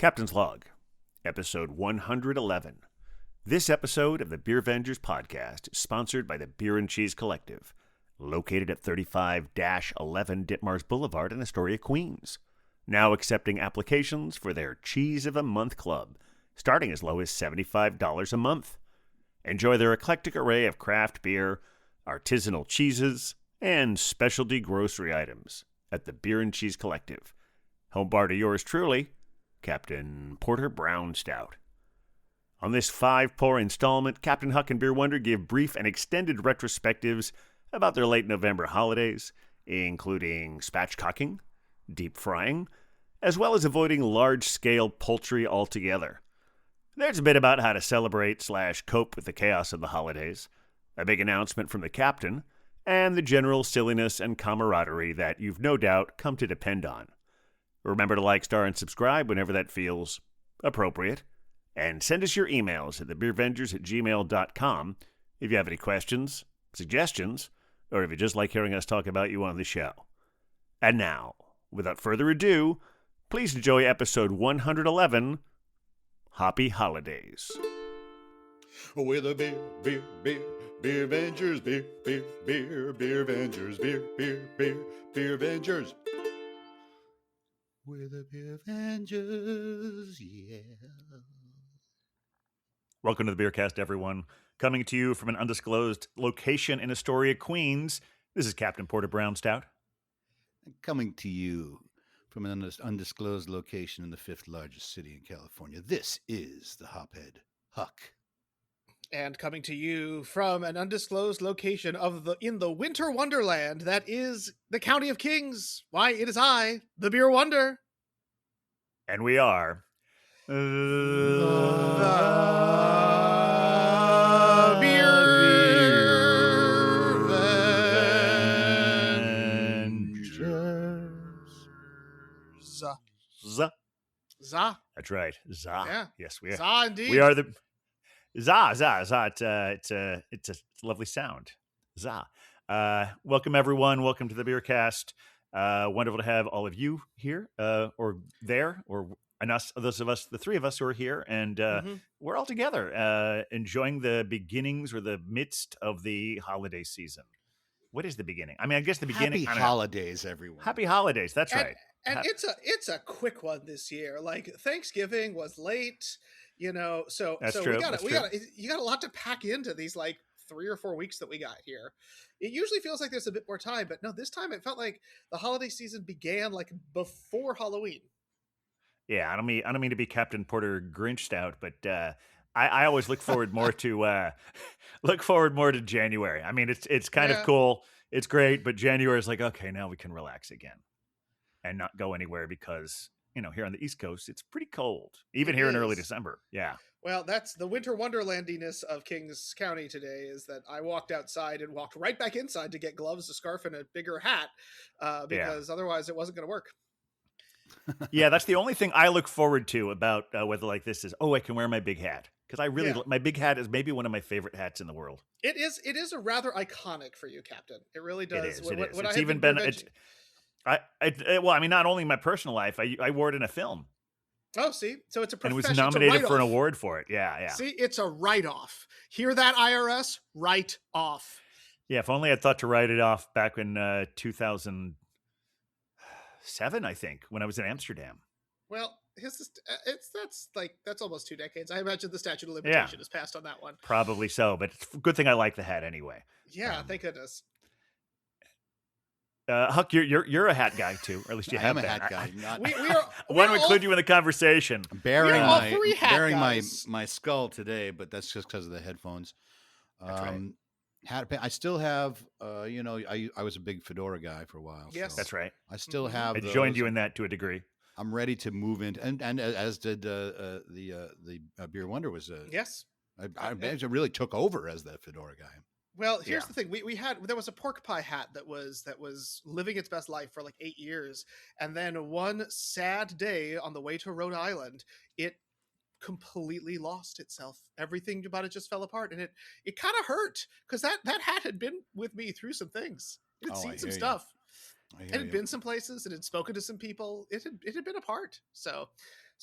Captain's Log, Episode 111. This episode of the Beer Vengers podcast is sponsored by the Beer and Cheese Collective, located at 35-11 Ditmars Boulevard in Astoria, Queens. Now accepting applications for their Cheese of the Month Club, starting as low as $75 a month. Enjoy their eclectic array of craft beer, artisanal cheeses, and specialty grocery items at the Beer and Cheese Collective. Home bar to yours truly, Captain Porter Brown Stout. On this 5-pour installment, Captain Huck and Beer Wonder give brief and extended retrospectives about their late November holidays, including spatchcocking, deep frying, as well as avoiding large-scale poultry altogether. There's a bit about how to celebrate/cope with the chaos of the holidays, a big announcement from the captain, and the general silliness and camaraderie that you've no doubt come to depend on. Remember to like, star, and subscribe whenever that feels appropriate. And send us your emails at thebeervengers@gmail.com if you have any questions, suggestions, or if you just like hearing us talk about you on the show. And now, without further ado, please enjoy episode 111, Hoppy Holidays. We're the beer Vengers, beer Vengers, beer Vengers. We're the Beer Vengers, yeah. Welcome to the Beercast, everyone. Coming to you from an undisclosed location in Astoria, Queens, this is Captain Porter Brown Stout. Coming to you from an undisclosed location in the 5th largest city in California, this is the Hophead Huck. And coming to you from an undisclosed location in the winter wonderland that is the County of Kings. Why, it is I, the Beer Wonder. And we are The Beer Vengers. Za. That's right. Za. Yeah. Yes, we are. Za, indeed. We are the Za. It's a lovely sound. Za. Welcome everyone. Welcome to the Beercast. Wonderful to have all of you here, or there, or and us. Those of us, the three of us who are here, and we're all together, enjoying the beginnings or the midst of the holiday season. What is the beginning? I mean, I guess the beginning. Happy holidays, everyone. Happy holidays. That's right. And it's a quick one this year. Like Thanksgiving was late, so That's so true. you got a lot to pack into these like 3 or 4 weeks that we got here. It usually feels like there's a bit more time, but no, this time it felt like the holiday season began like before Halloween. Yeah, I don't mean to be Captain Porter Grinch Stout, but I always look forward more to January. I mean, it's kind of cool, it's great, but January is like, okay, now we can relax again and not go anywhere because here on the East Coast it's pretty cold, even here in early December. Yeah. Well, that's the winter wonderlandiness of Kings County today, is that I walked outside and walked right back inside to get gloves, a scarf, and a bigger hat because otherwise it wasn't going to work. Yeah, that's the only thing I look forward to about weather like this is, I can wear my big hat. Because I really, my big hat is maybe one of my favorite hats in the world. It is a rather iconic for you, Captain. It really does. It is. It's even been, not only in my personal life, I wore it in a film. Oh, see? So it's a profession. And it was nominated for an award for it. Yeah. See, it's a write-off. Hear that, IRS? Write off. Yeah, if only I thought to write it off back in 2007, I think, when I was in Amsterdam. Well, that's almost 2 decades. I imagine the statute of limitation is passed on that one. Probably so, but it's a good thing I like the hat anyway. Yeah, thank goodness. Huck, you're a hat guy too, or at least you have a been. hat guy. I want to include you in the conversation. Bearing my skull today, but that's just because of the headphones. That's right. I still have, I was a big fedora guy for a while. Yes, so that's right. I still have. I joined you in that to a degree. I'm ready to move into, and as did the Beer Wonder was. Yes, I really took over as that fedora guy. Well, here's the thing. There was a pork pie hat that was living its best life for like 8 years. And then one sad day on the way to Rhode Island, it completely lost itself. Everything about it just fell apart. And it kind of hurt because that hat had been with me through some things. It had seen some stuff. It had been some places. It had spoken to some people. It had been a part. So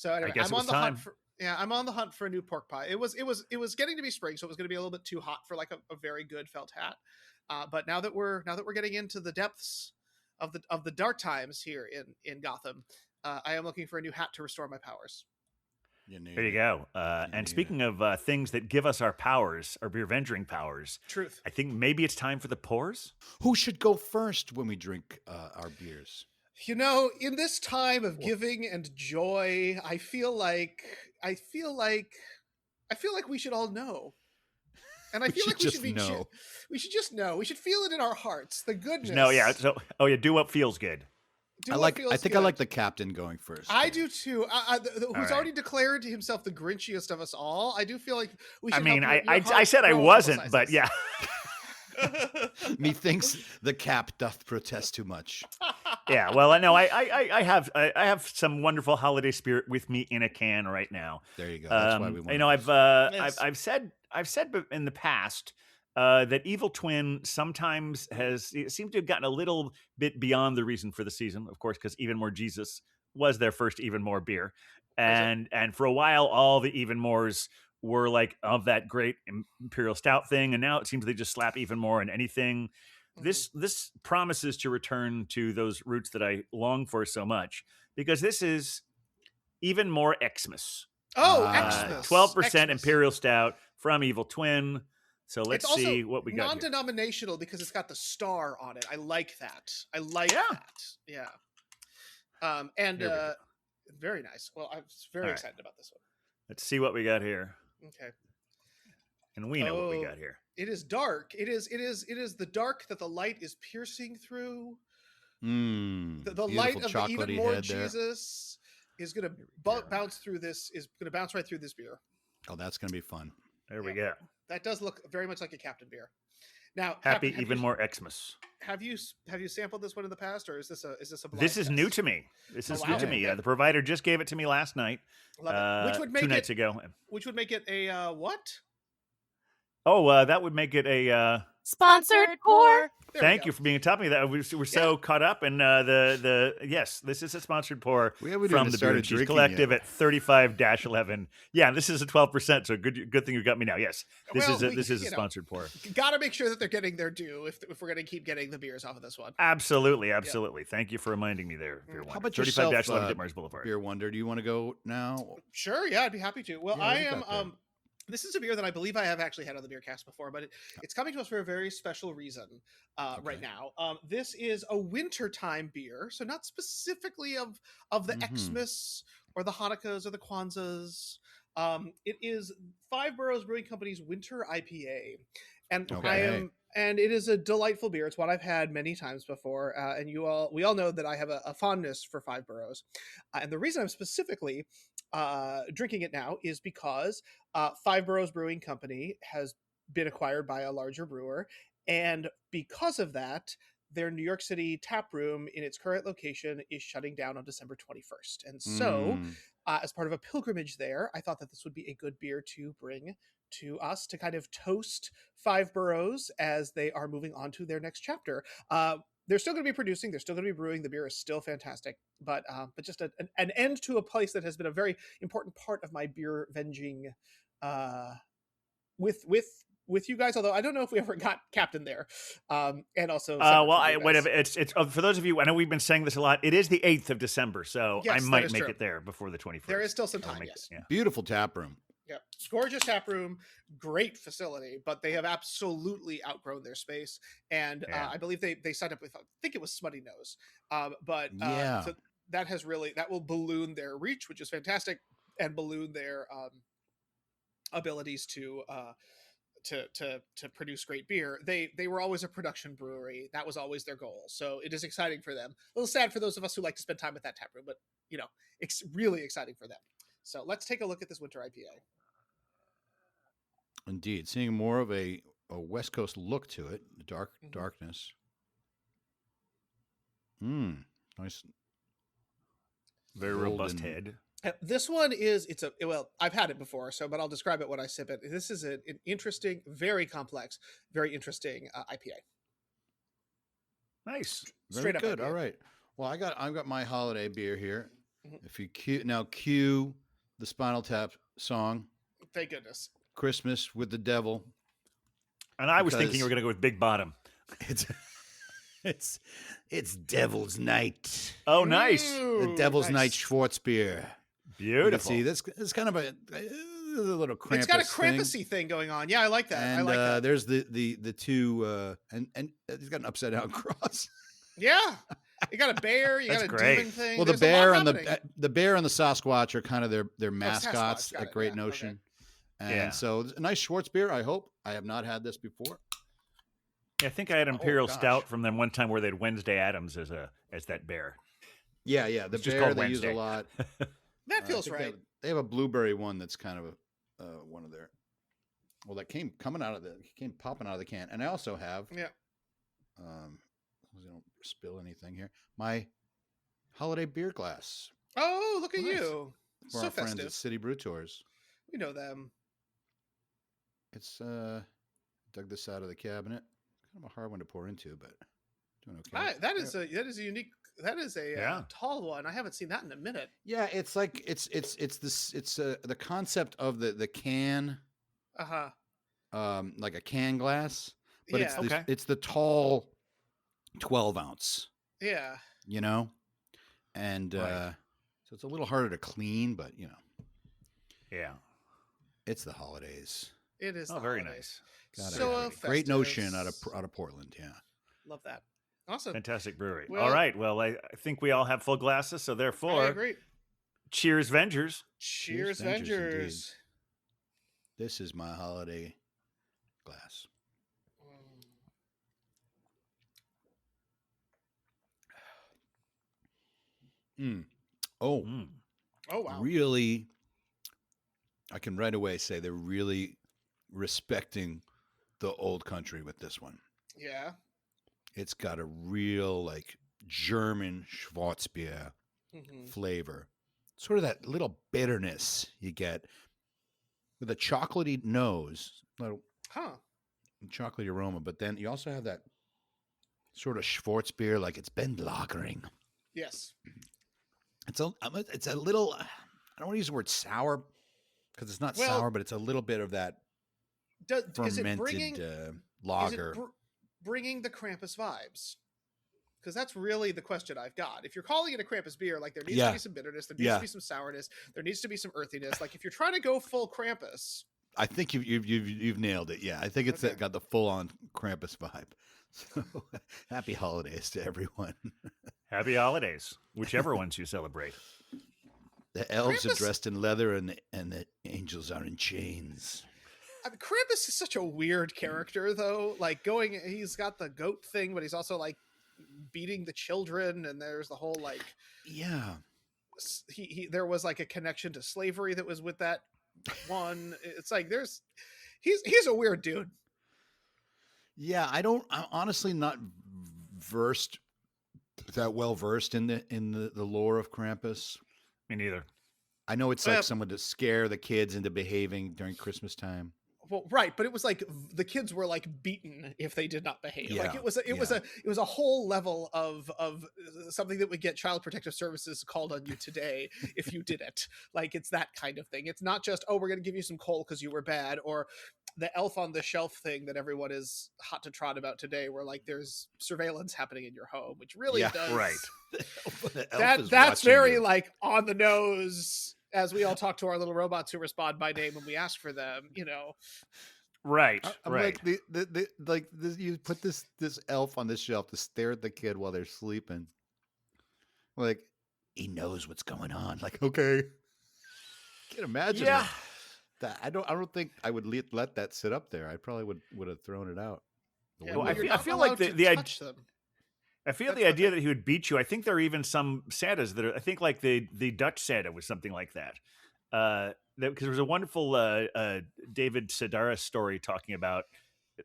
So anyway, guess I'm it was on the time. hunt for I'm on the hunt for a new pork pie. It was getting to be spring, so it was going to be a little bit too hot for like a very good felt hat. But now that we're getting into the depths of the dark times here in Gotham, I am looking for a new hat to restore my powers. There you go. And speaking of things that give us our powers, our beer venturing powers, Truth. I think maybe it's time for the pours. Who should go first when we drink our beers? You know, in this time of giving and joy, I feel like we should all know. And I feel like we should be know. We should just know. We should feel it in our hearts. The goodness. No, yeah. So, do what feels good. I think I like the captain going first. I do too. Who's right. already declared himself the grinchiest of us all. I do feel like we should. I mean, help your I said I grow a couple wasn't, but sizes. yeah. Methinks the cap doth protest too much. Yeah, well, I know I have some wonderful holiday spirit with me in a can right now. There you go. That's why we want. You know, Yes. I've said in the past that Evil Twin sometimes seemed to have gotten a little bit beyond the reason for the season, of course, because Even More Jesus was their first Even More beer, and for a while all the Even Mores were like of that great Imperial Stout thing, and now it seems they just slap Even More in anything. Mm-hmm. This promises to return to those roots that I long for so much, because this is Even More Xmas. Oh, Xmas. 12% Xmas. Imperial Stout from Evil Twin. So let's It's see what we got here. non-denominational because it's got the star on it. I like that. That. Yeah. And Here we go. very nice. Well, I'm very right. excited about this one. Let's see what we got here. Okay. And we know what we got here. It is dark. It is the dark that the light is piercing through. The light of the Even More Jesus is going to bounce through this. Is going to bounce right through this beer. Oh, that's going to be fun. There we go. That does look very much like a Captain beer. Now, Happy Captain, Even More Xmas. Have you sampled this one in the past, or is this a blind This is test? new to me. This is new to me. Okay. The provider just gave it to me last night. Love it. Which would make 2 nights ago. Which would make it a what? Oh, that would make it a Sponsored pour. Thank you for being on top of me. That we're so caught up in yes, this is a sponsored pour from the Beer and Cheese Collective at 35-11. Yeah, this is a 12%. So good thing you got me now. Yes, this is a sponsored pour. Got to make sure that they're getting their due if we're going to keep getting the beers off of this one. Absolutely. Thank you for reminding me there. Beer How about 35-11 yourself, Ditmars Boulevard. Beer Wonder? Do you want to go now? Sure. Yeah, I'd be happy to. Well, Yeah, I am. This is a beer that I believe I have actually had on the Beer Cast before, but it's coming to us for a very special reason right now. This is a wintertime beer, so not specifically of the Xmas or the Hanukkahs or the Kwanzas. It is Five Boroughs Brewing Company's Winter IPA, and and it is a delightful beer. It's one I've had many times before, and we all know that I have a fondness for Five Boroughs, and the reason I'm specifically drinking it now is because Five Boroughs Brewing Company has been acquired by a larger brewer, and because of that, their New York City tap room in its current location is shutting down on December 21st. And so, as part of a pilgrimage there, I thought that this would be a good beer to bring to us to kind of toast Five Boroughs as they are moving on to their next chapter. They're still going to be producing. They're still going to be brewing. The beer is still fantastic, but just an end to a place that has been a very important part of my beer venging with you guys. Although I don't know if we ever got Captain there, and also whatever. It's for those of you. I know we've been saying this a lot. It is the 8th of December, so Yes, I might make true. it there before the 21st. There is still some time. Yes. Beautiful tap room. Yeah, gorgeous tap room, great facility, but they have absolutely outgrown their space. And I believe they signed up with, I think it was Smutty Nose, so that will balloon their reach, which is fantastic, and balloon their abilities to produce great beer. They were always a production brewery. That was always their goal. So it is exciting for them. A little sad for those of us who like to spend time at that tap room, but it's really exciting for them. So let's take a look at this winter IPA. Indeed, seeing more of a West Coast look to it, darkness. Nice, very robust head. This one is I've had it before, but I'll describe it when I sip it. This is an interesting, very complex, very interesting IPA. Nice, very good. IPA. All right. Well, I've got my holiday beer here. Mhm. If you cue the Spinal Tap song, Thank goodness. Christmas with the Devil, And I was thinking you because were going to go with Big Bottom. it's it's it's Devil's Night. Oh, nice. The Ooh, Devil's Night nice. Schwarzbier. You can see Beautiful. this. It's kind of a little Krampus It's got a thing. Krampusy thing going on. Yeah, I like that. And I like that. there's the two and he's got an upside down cross. Yeah, you got a bear. You That's got a great. demon thing. Well, the There's a lot bear and happening. the bear and the Sasquatch are kind of their mascots Sasquatch, got at it, Great yeah, okay. Notion. And Yeah. so a nice Schwartz beer. I hope. I have not had this before. Yeah, I think I had Oh, Imperial gosh. Stout from them one time where they had Wednesday Adams as that bear. Yeah, the It's just bear called they use Wednesday. a lot. That I feels think right. They have a blueberry one that's kind of one of their. Well, that came popping out of the can, and I also have. Yeah. I don't spill anything here. My holiday beer glass Oh, look at Nice. you. for So our friends at festive. City Brew Tours. We know them. It's dug this out of the cabinet. Kind of a hard one to pour into, but doing okay. That is a unique. That is a Yeah. tall one. I haven't seen that in a minute. Yeah, it's like it's the concept of the can, like a can glass, but Yeah. Okay. it's the tall 12 ounce, Yeah. and Right. so it's a little harder to clean, but Yeah. it's the holidays. It is. Oh, the very holidays. nice. Gotta So have it. Great Notion festive. out of Portland. Yeah. Love that. Awesome. Fantastic brewery. Well- all right. Well, I think we all have full glasses, so I therefore, agree. cheers, Vengers. Cheers, Vengers, indeed. Vengers. This is my holiday glass. Oh, Mm. Oh wow. really? I can right away say they're really respecting the old country with this one. Yeah. It's got a real like German Schwarzbier Mhm. flavor, sort of that little bitterness you get with a chocolatey nose, little Huh. chocolatey aroma, but then you also have that sort of Schwarzbier, like it's been lagering. Yes. It's a little. I don't want to use the word sour because it's not Well, sour, but it's a little bit of that Is it bringing? fermented lager. Is it bringing the Krampus vibes? Because that's really the question I've got. If you're calling it a Krampus beer, like there needs to Yeah. be some bitterness, there needs Yeah. to be some sourness, there needs to be some earthiness. Like if you're trying to go full Krampus, I think you've nailed it. Yeah, I think it's Okay. got the full on Krampus vibe. So happy holidays to everyone. Happy holidays, whichever ones you celebrate. The elves are Krampus- dressed in leather, and the angels are in chains. I mean, Krampus is such a weird character, though. Like he's got the goat thing, but he's also like beating the children, and there's the whole like Yeah, there was like a connection to slavery that was with that one. It's like he's a weird dude. yeah. I'm honestly not well versed in the lore of Krampus. Me neither. I know it's Well- like someone to scare the kids into behaving during Christmas time. Well, right, but it was like the kids were like beaten if they did not behave. Like Yeah, it was a whole level of something that would get Child Protective Services called on you today if you did it. Like it's that kind of thing. It's not just we're going to give you some coal because you were bad, or the elf on the shelf thing that everyone is hot to trot about today, where like there's surveillance happening in your home, which really Yeah, does right. The elf is that's watching very you. like on the nose. As we all talk to our little robots who respond by name when we ask for them, Right. I'm right. like you put this elf on this shelf to stare at the kid while they're sleeping. Like he knows what's going on. Like okay, can't imagine. Yeah. That I don't think I would let that sit up there. I probably would have thrown it out. the Yeah, Well, window. I you're feel not like allowed the to touch them. I feel That's the the idea thing. that he would beat you. I think there are even some Santas that are. I think like the Dutch Santa was something like that. Because there was a wonderful David Sedaris story talking about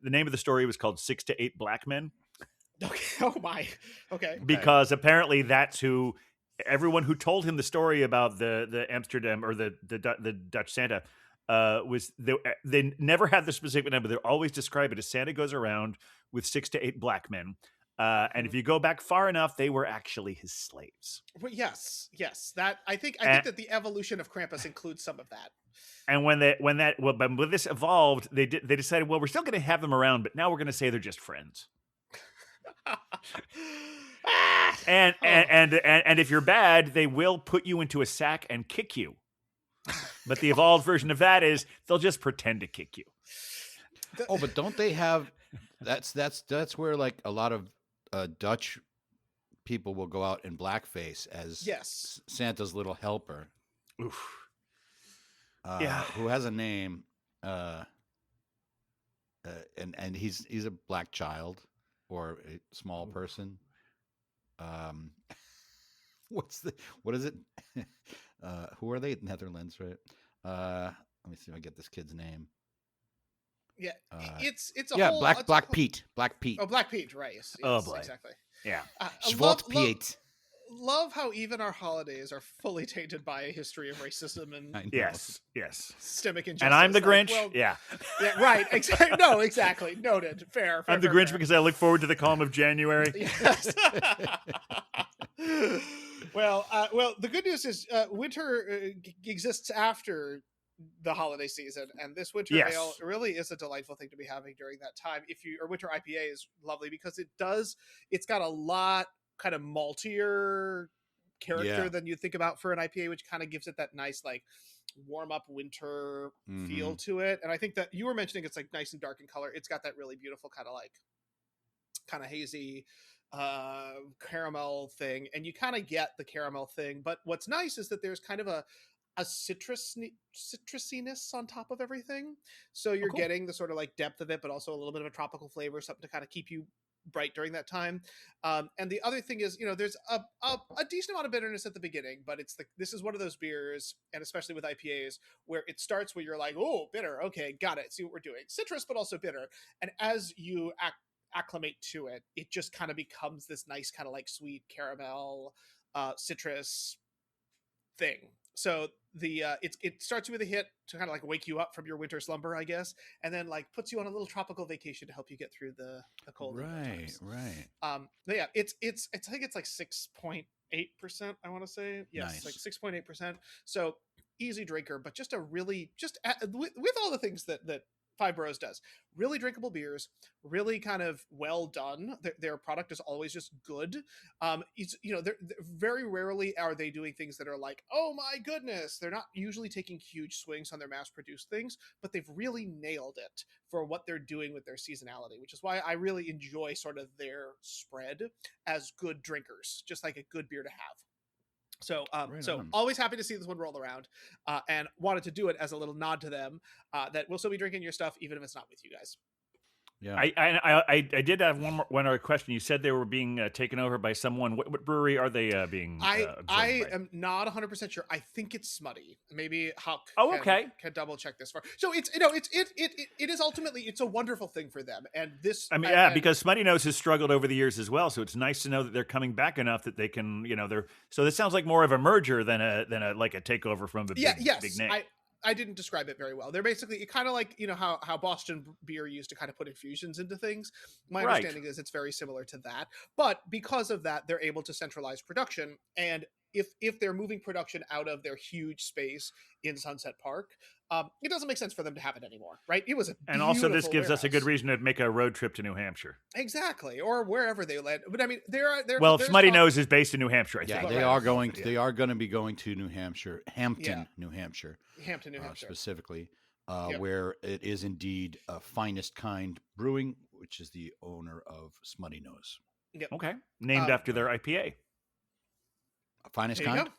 the name of the story was called 6 to 8 Black Men, Okay. Oh my. Okay. because apparently that's who everyone who told him the story about the Amsterdam or the Dutch Santa was they never had the specific name, but they always describe it as Santa goes around with 6 to 8 black men. And if you go back far enough, they were actually his slaves. Well, yes. That I think And- that the evolution of Krampus includes some of that. And when this evolved, they decided, well, we're still going to have them around, but now we're going to say they're just friends. And if you're bad, they will put you into a sack and kick you. But the evolved version of that is they'll just pretend to kick you. Oh, but don't they have? That's where like a lot of Dutch people will go out in blackface as Yes. Santa's little helper. Oof. Who has a name, and he's a black child or a small person. What is it? Who are they? Netherlands, right? Let me see if I get this kid's name. Yeah, it's a whole Black Pete. Oh, Black Pete, right? Yes, Oh, boy. exactly. Yeah. Zwart Piet. Love how even our holidays are fully tainted by a history of racism and Yes. systemic injustice. And I'm the Like, Grinch. well, yeah, right. Exactly. No, exactly. Noted. Fair. I'm the Grinch because I look forward to the calm of January. Yes. Well, the good news is winter exists after the holiday season, and this winter ale really is a delightful thing to be having during that time. Winter IPA is lovely because it's got a lot kind of maltier character than you think about for an IPA, which kind of gives it that nice like warm up winter feel to it. And I think that you were mentioning it's like nice and dark in color. It's got that really beautiful kind of hazy caramel thing, and you kind of get the caramel thing, but what's nice is that there's kind of a citrusiness on top of everything, so you're getting the sort of like depth of it, but also a little bit of a tropical flavor, something to kind of keep you bright during that time. And the other thing is, there's a decent amount of bitterness at the beginning, but this is one of those beers, and especially with IPAs, where it starts where you're like, oh, bitter, okay, got it, see what we're doing, citrus but also bitter, and as you acclimate to it, it just kind of becomes this nice kind of like sweet caramel citrus thing. So it starts with a hit to kind of like wake you up from your winter slumber, I guess, and then like puts you on a little tropical vacation to help you get through the cold. Right. But yeah, it's I think it's like 6.8%. I want to say yes, Nice. like 6.8%. So easy drinker, but just with all the things that Five Boroughs does. Really drinkable beers, really kind of well done. Their product is always just good. They're very rarely are they doing things that are like, oh my goodness. They're not usually taking huge swings on their mass-produced things, but they've really nailed it for what they're doing with their seasonality, which is why I really enjoy sort of their spread as good drinkers, just like a good beer to have. So, always happy to see this one roll around, and wanted to do it as a little nod to them, that we'll still be drinking your stuff even if it's not with you guys. Yeah. I did have one other question. You said they were being taken over by someone. What brewery are they being? I am not 100% sure. I think it's Smutty. Maybe Huck. Can double check this for. So it is ultimately it's a wonderful thing for them. And this. I mean, because Smutty Nose has struggled over the years as well. So it's nice to know that they're coming back enough that they can, they're. So this sounds like more of a merger than a takeover from the big name. I didn't describe it very well. They're basically kind of like, how Boston beer used to kind of put infusions into things. My understanding is it's very similar to that. But because of that, they're able to centralize production. And if they're moving production out of their huge space in Sunset Park, it doesn't make sense for them to have it anymore, right? It was and also this gives us a good reason to make a road trip to New Hampshire. Exactly, or wherever they land. But I mean, Smutty Nose is based in New Hampshire. I think. Yeah, they are going. They are going to be going to New Hampshire, New Hampshire, specifically, where it is indeed Finest Kind Brewing, which is the owner of Smutty Nose. Yep. Okay, named after their IPA. Finest Kind.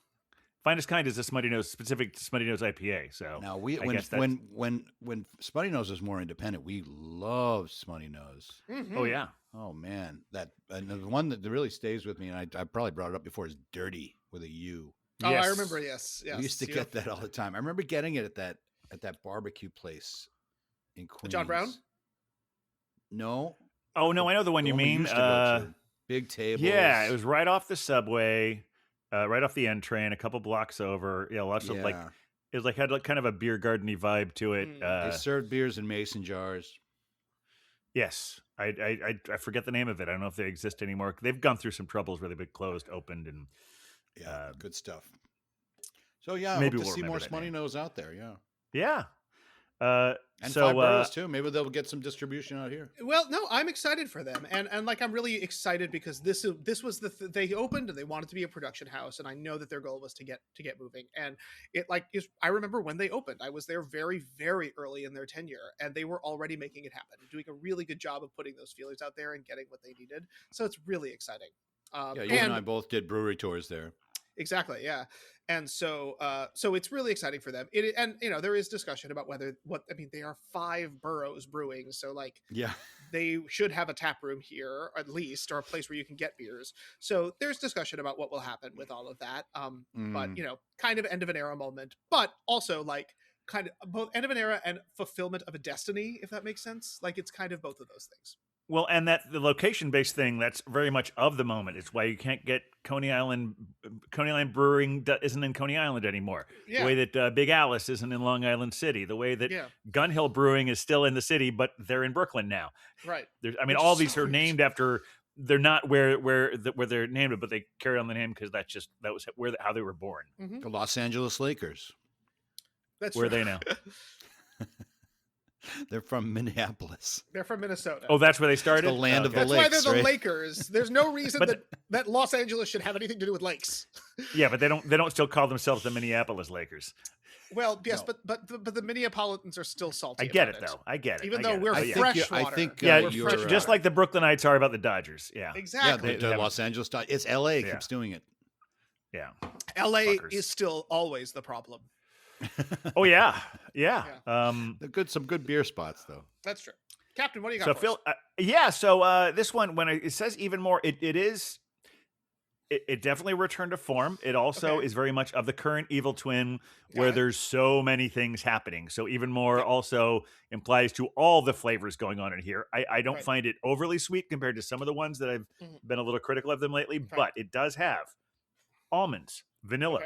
Finest Kind is a Smutty Nose specific Smutty Nose IPA. So now when Smutty Nose was more independent, we loved Smutty Nose. Mm-hmm. Oh yeah. Oh man, and the one that really stays with me, and I probably brought it up before, is Dirty with a U. Oh, yes. I remember. Yes. We used to get that all the time. I remember getting it at that barbecue place in Queens. John Brown? No. Oh no, I know the one you mean. Big tables. Yeah, it was right off the subway. Right off the N train, a couple blocks over. Yeah, lots of it had kind of a beer gardeny vibe to it. They served beers in mason jars. Yes, I forget the name of it. I don't know if they exist anymore. They've gone through some troubles where they've been closed, opened, and good stuff. So yeah, I maybe hope to we'll see more remember that Smoney name. Nose out there. Yeah. Yeah. And So Five Boroughs too. Maybe they'll get some distribution out here. Well, no, I'm excited for them, and like I'm really excited because this was they opened and they wanted to be a production house, and I know that their goal was to get moving, and it like is I remember when they opened, I was there very very early in their tenure, and they were already making it happen, doing a really good job of putting those feelers out there and getting what they needed. So it's really exciting. Yeah, you and I both did brewery tours there. Exactly, yeah. And so so it's really exciting for them. And you know, there is discussion about they are 5 boroughs brewing, so like they should have a tap room here at least, or a place where you can get beers. So there's discussion about what will happen with all of that. But you know, kind of end of an era moment, but also like kind of both end of an era and fulfillment of a destiny, if that makes sense. Like it's kind of both of those things. Well, and that the location-based thing, that's very much of the moment. It's why you can't get Coney Island Brewing isn't in Coney Island anymore. Yeah. The way that Big Alice isn't in Long Island City. The way that Gun Hill Brewing is still in the city, but they're in Brooklyn now. Right. All these are named after. They're not where they're named, but they carry on the name because that was how they were born. Mm-hmm. The Los Angeles Lakers. That's where are they now? They're from Minneapolis. They're from Minnesota. Oh, that's where they started? It's the land of the lakes. Lakes. That's why they're the right? Lakers. There's no reason that Los Angeles should have anything to do with lakes. Yeah, but they don't still call themselves the Minneapolis Lakers. Well, yes, no. but the Minneapolitans are still salty. I get it though. I get it. Even though we're freshwater. I think just like the Brooklynites are about the Dodgers. Yeah, exactly. Yeah, the Los Angeles Dodgers. It's L.A. keeps doing it. Yeah, L.A. is still always the problem. Oh yeah. Some good beer spots though. That's true. Captain, what do you got? So for Phil, us? So this one, when it says even more, it definitely returned to form. It also is very much of the current Evil Twin, where there's so many things happening. So even more also implies to all the flavors going on in here. I don't find it overly sweet compared to some of the ones that I've been a little critical of them lately, but it does have almonds, vanilla,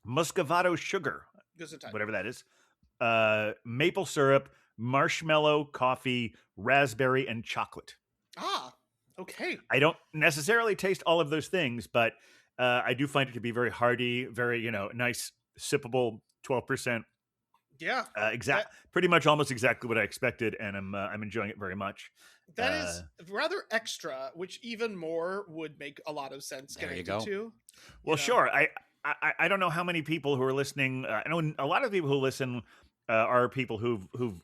muscovado sugar, whatever that is, maple syrup, marshmallow, coffee, raspberry, and chocolate. Ah, okay. I don't necessarily taste all of those things, but I do find it to be very hearty, very, nice, sippable, 12%. Yeah. Pretty much almost exactly what I expected, and I'm enjoying it very much. That is rather extra, which even more would make a lot of sense connected to. Well, sure. I don't know how many people who are listening. I know a lot of people who listen are people who've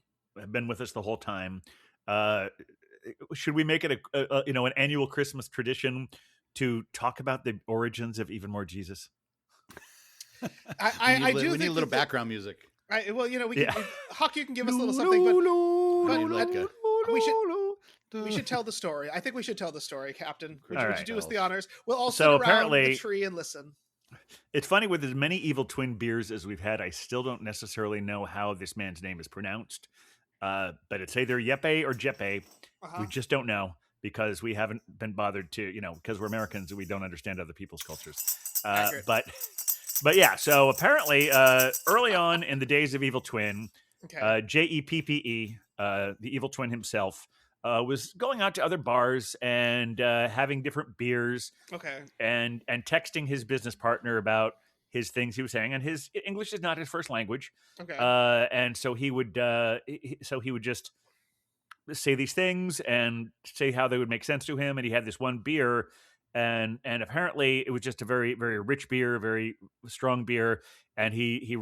been with us the whole time. Should we make it an annual Christmas tradition to talk about the origins of Even More Jesus? I do. We need a little background music. Huck, you can give us a little something, but we should tell the story. I think we should tell the story, Captain. Would you do us the honors? We'll all sit around the tree and listen. It's funny, with as many Evil Twin beers as we've had, I still don't necessarily know how this man's name is pronounced. But it's either Yeppe or Jeppe. We just don't know because we haven't been bothered to, because we're Americans and we don't understand other people's cultures. But yeah, so apparently early on in the days of Evil Twin, Jeppe, the Evil Twin himself, was going out to other bars and having different beers, and texting his business partner about his things he was saying, and his English is not his first language, and so he would just say these things and say how they would make sense to him, and he had this one beer, and apparently it was just a very very rich beer, very strong beer, and he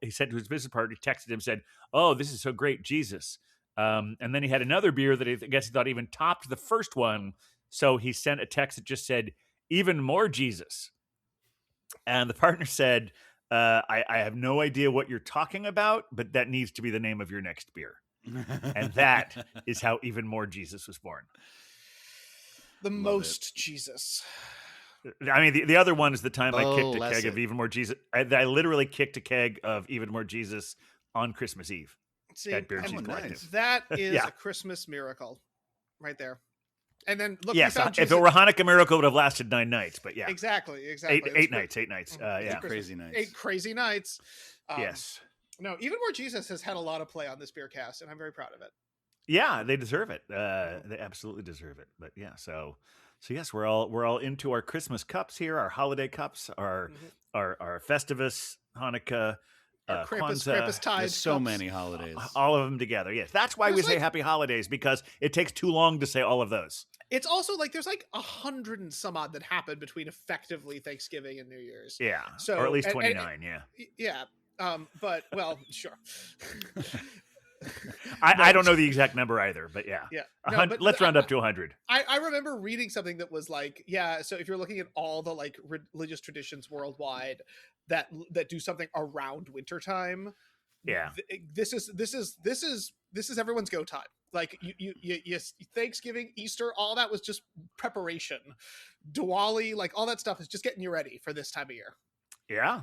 said to his business partner, he texted him, said, "Oh, this is so great, Jesus." And then he had another beer that I guess he thought even topped the first one. So he sent a text that just said, "Even more Jesus." And the partner said, I have no idea what you're talking about, but that needs to be the name of your next beer. And that is how Even More Jesus was born. Jesus. I mean, the other one is the time I kicked a keg of Even More Jesus. I literally kicked a keg of Even More Jesus on Christmas Eve. See, nice. That is a Christmas miracle right there. And then look, if it were a Hanukkah miracle, it would have lasted 9 nights. But yeah, exactly. Eight nights. Crazy nights. 8 crazy nights. Yes. No, Even More Jesus has had a lot of play on this beer cast, and I'm very proud of it. Yeah, they deserve it. They absolutely deserve it. But yeah, so yes, we're all into our Christmas cups here, our holiday cups, our Festivus, Hanukkah, Our Krampus Kwanzaa. tied. There's so cups. many holidays. All of them together. Yes, that's why we say Happy Holidays, because it takes too long to say all of those. It's also like there's like 100 and some odd that happened between effectively Thanksgiving and New Year's. Yeah, so or at least 29. Yeah. But well, sure. I don't know the exact number either, but yeah. Let's round up to 100. I remember reading something that was like, yeah, so if you're looking at all the like religious traditions worldwide that do something around wintertime, yeah, this is everyone's go time. Like you Thanksgiving, Easter, all that was just preparation. Diwali, like all that stuff is just getting you ready for this time of year. Yeah.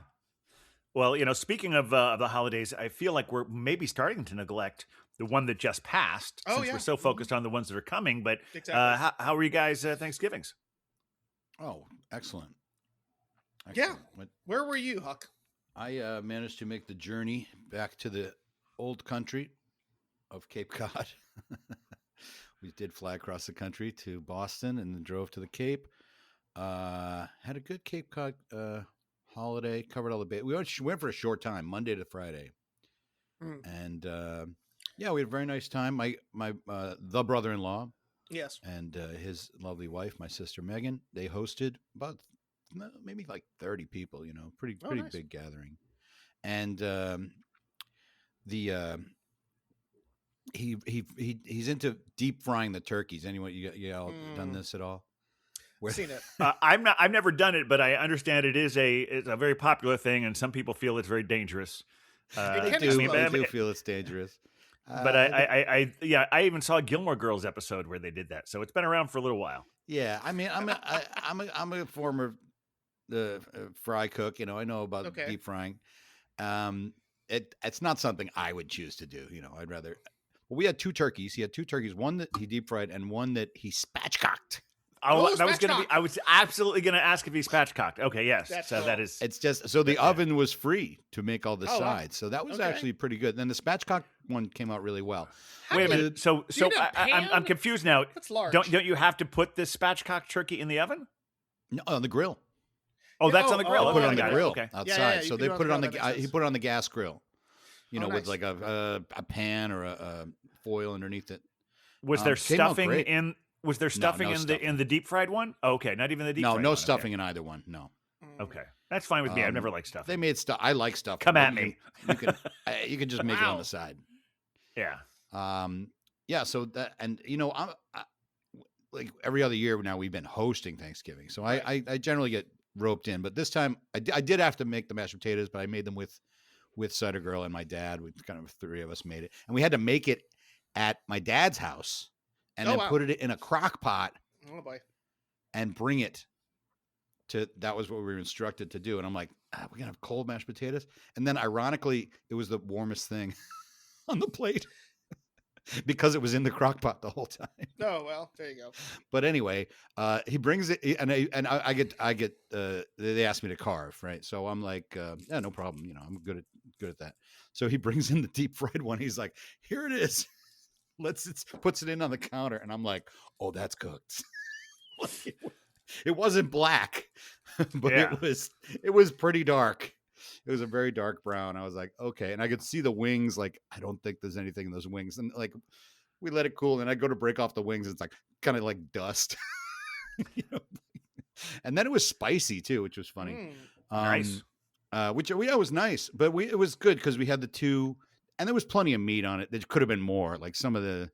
Well, speaking of the holidays, I feel like we're maybe starting to neglect the one that just passed, since we're so focused on the ones that are coming. But exactly. How were you guys Thanksgivings? Oh, excellent. Yeah. Where were you, Huck? I managed to make the journey back to the old country of Cape Cod. We did fly across the country to Boston and then drove to the Cape. Had a good Cape Cod holiday, covered all the base. We went for a short time, Monday to Friday. And we had a very nice time. My the brother-in-law, yes, and his lovely wife, my sister Megan, they hosted about maybe like 30 people, pretty nice. Big gathering. And he's into deep frying the turkeys. Anyone, you all done this at all? Seen it. I've never done it, but I understand it's a very popular thing, and some people feel it's very dangerous. They do feel it's dangerous. But I even saw a Gilmore Girls episode where they did that, so it's been around for a little while. Yeah, I mean, I'm a former fry cook. I know about deep frying. It's not something I would choose to do. I'd rather. Well, we had two turkeys. He had two turkeys, one that he deep fried and one that he spatchcocked. I was absolutely gonna ask if he spatchcocked. Okay, yes. That is. It's just so the oven was free to make all the sides, so that was actually pretty good. Then the spatchcock one came out really well. Wait a minute. So I'm confused now. That's large. Don't you have to put this spatchcock turkey in the oven? No, on the grill. Oh, that's on the grill. Put it on the grill outside. Yeah, so they put it on the. He put it on the gas grill. With like a pan or a foil underneath it. Was there stuffing in? Was there stuffing in the deep fried one? Oh, okay, not even the deep. No stuffing in either one. No. Okay, that's fine with me. I've never liked stuffing. They made stuff. I like stuff. Come at me. You can just make it on the side. Yeah. So that, and I'm like every other year now we've been hosting Thanksgiving, so I generally get roped in. But this time I did have to make the mashed potatoes, but I made them with Cider Girl and my dad. We kind of three of us made it, and we had to make it at my dad's house. And then put it in a crock pot. Oh boy! And bring it to. That was what we were instructed to do. And I'm like, we're gonna have cold mashed potatoes. And then, ironically, it was the warmest thing on the plate because it was in the crock pot the whole time. Oh well, there you go. But anyway, he brings it, and I get. They asked me to carve, right? So I'm like, yeah, no problem. I'm good at that. So he brings in the deep fried one. He's like, here it is. Puts it in on the counter, and I'm like, oh, that's cooked. It wasn't black, but it was pretty dark. It was a very dark brown. I was like, okay. And I could see the wings. Like, I don't think there's anything in those wings. And like, we let it cool, and I go to break off the wings. And it's like kind of like dust. And then it was spicy too, which was funny. Nice. Which was nice, but it was good because we had the two. And there was plenty of meat on it. There could have been more. Like some of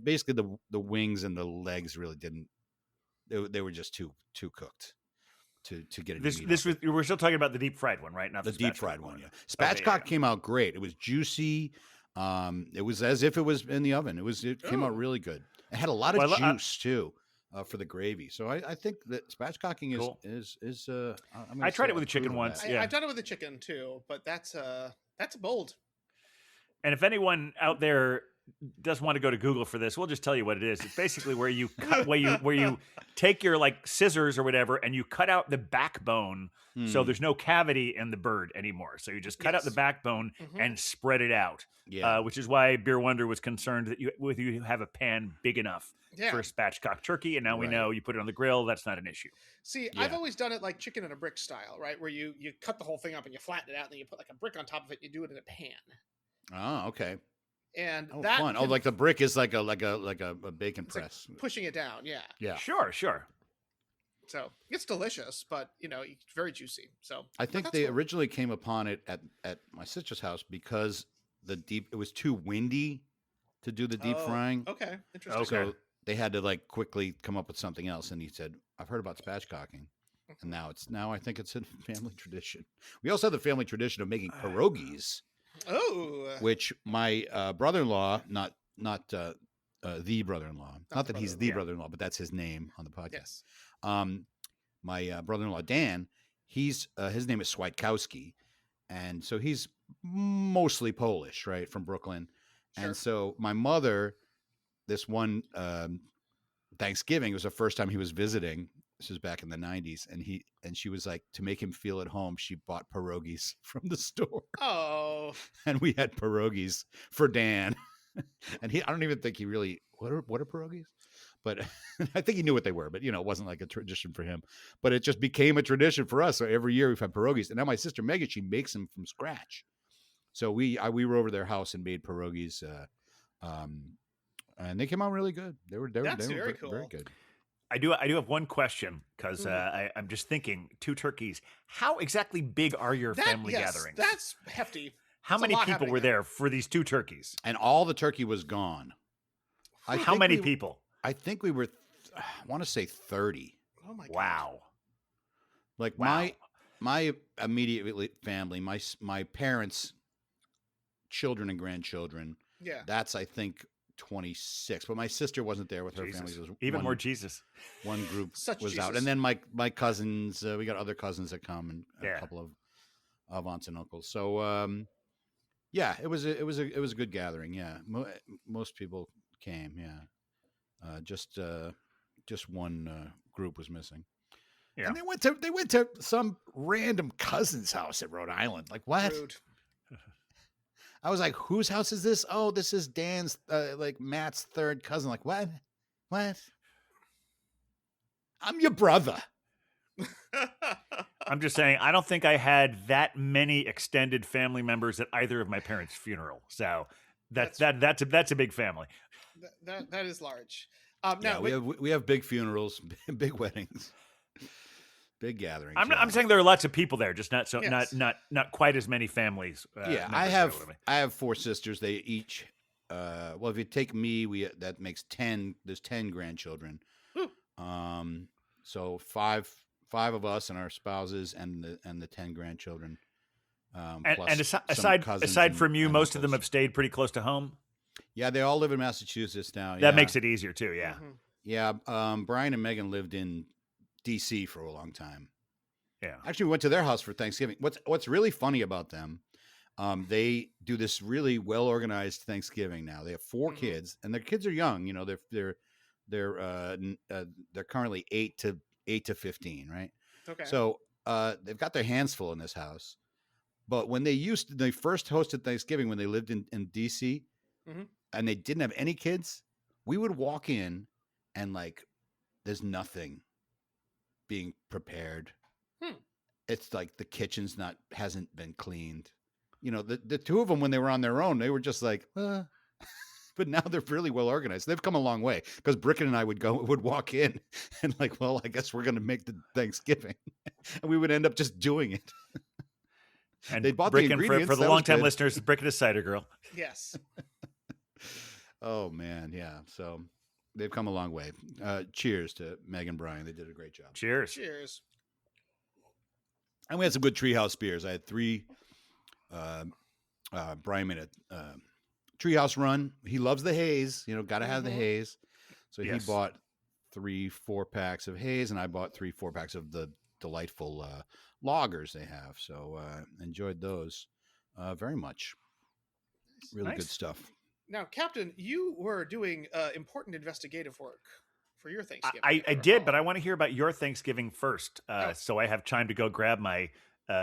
basically the wings and the legs really didn't. They were just too cooked to get it. We're still talking about the deep fried one, right? Not the deep fried one. Yeah, spatchcock came out great. It was juicy. It was as if it was in the oven. It came out really good. It had a lot of juice too for the gravy. So I think that spatchcocking is. I tried it with the chicken once. I've done it with the chicken too, but that's bold. And if anyone out there doesn't want to go to Google for this, we'll just tell you what it is. It's basically where you cut, where you take your like scissors or whatever, and you cut out the backbone, so there's no cavity in the bird anymore. So you just cut out the backbone and spread it out. Which is why Beer Wonder was concerned that you have a pan big enough for a spatchcock turkey, and now we know you put it on the grill. That's not an issue. See, I've always done it like chicken in a brick style, right? Where you cut the whole thing up and you flatten it out, and then you put like a brick on top of it. And you do it in a pan. Oh, okay. And that fun. Like the brick is like a bacon press, like pushing it down. Yeah. Sure. So it's delicious, but it's very juicy. So I think they originally came upon it at my sister's house because it was too windy to do the deep frying. Okay, interesting. So they had to like quickly come up with something else, and he said, "I've heard about spatchcocking." And now I think it's a family tradition. We also have the family tradition of making pierogies. Oh, which my brother-in-law, not the brother-in-law, not that he's the brother-in-law, but that's his name on the podcast. Yes. My brother-in-law Dan, his name is Swiatkowski, and so he's mostly Polish, right, from Brooklyn. Sure. And so my mother, this one Thanksgiving, was the first time he was visiting. This was back in the 90s, and she was like, to make him feel at home, she bought pierogies from the store. Oh. And we had pierogies for Dan. And I don't even think he really, what are pierogies? But I think he knew what they were, but it wasn't like a tradition for him. But it just became a tradition for us. So every year we've had pierogies. And now my sister Megan, she makes them from scratch. So we were over their house and made pierogies, and they came out really good. They were very cool. Very good. I do have one question because I'm just thinking 2 turkeys. How exactly big are your family gatherings? That's hefty. How many people were there for these 2 turkeys? And all the turkey was gone. How many people? I think we were, I want to say 30. Oh my God. Wow. Like my immediate family, my parents, children and grandchildren. Yeah. That's, I think, 26, but my sister wasn't there with her family. It was even more Jesus. One group was Jesus. out, and then my cousins. We got other cousins that come, and a couple of aunts and uncles. So it was a good gathering. Yeah, most people came. Yeah, just one group was missing. Yeah, and they went to some random cousin's house at Rhode Island. Like what? Rude. I was like, whose house is this? Oh, this is Dan's, Matt's third cousin. Like, what? I'm your brother. I'm just saying, I don't think I had that many extended family members at either of my parents' funeral. So that's a big family. That is large. We have big funerals, big weddings. Big gatherings. I'm saying there are lots of people there, just not not quite as many families. I have 4 sisters. They each, if you take me, that makes 10. There's 10 grandchildren. So five of us and our spouses and the 10 grandchildren. And aside from you, most of them have stayed pretty close to home. Yeah, they all live in Massachusetts now. That makes it easier too. Yeah. Mm-hmm. Yeah. Brian and Megan lived in DC for a long time. Yeah. Actually, we went to their house for Thanksgiving. What's really funny about them, they do this really well organized Thanksgiving now. They have 4 kids, and their kids are young. They're currently 8 to 15, right? Okay. So they've got their hands full in this house. But when they first hosted Thanksgiving when they lived in DC, and they didn't have any kids, we would walk in and there's nothing being prepared. It's like the kitchen's hasn't been cleaned. The 2 of them, when they were on their own, they were just like, but now they're really well organized. They've come a long way, because Bricken and I would walk in and I guess we're going to make the Thanksgiving. And we would end up just doing it. And they bought Bricken, the ingredients. For the long-time listeners, Bricken is cider girl. Yes. Oh man. Yeah. So they've come a long way. Cheers to Meg and Brian. They did a great job. Cheers. Cheers. And we had some good treehouse beers. I had 3. Brian made a treehouse run. He loves the haze. Got to have the haze. So he bought 3 4-packs of haze, and I bought 3 4-packs of the delightful lagers they have. So enjoyed those very much. Really good stuff. Now, Captain, you were doing important investigative work for your Thanksgiving. I did, but I want to hear about your Thanksgiving first, so I have time to go grab my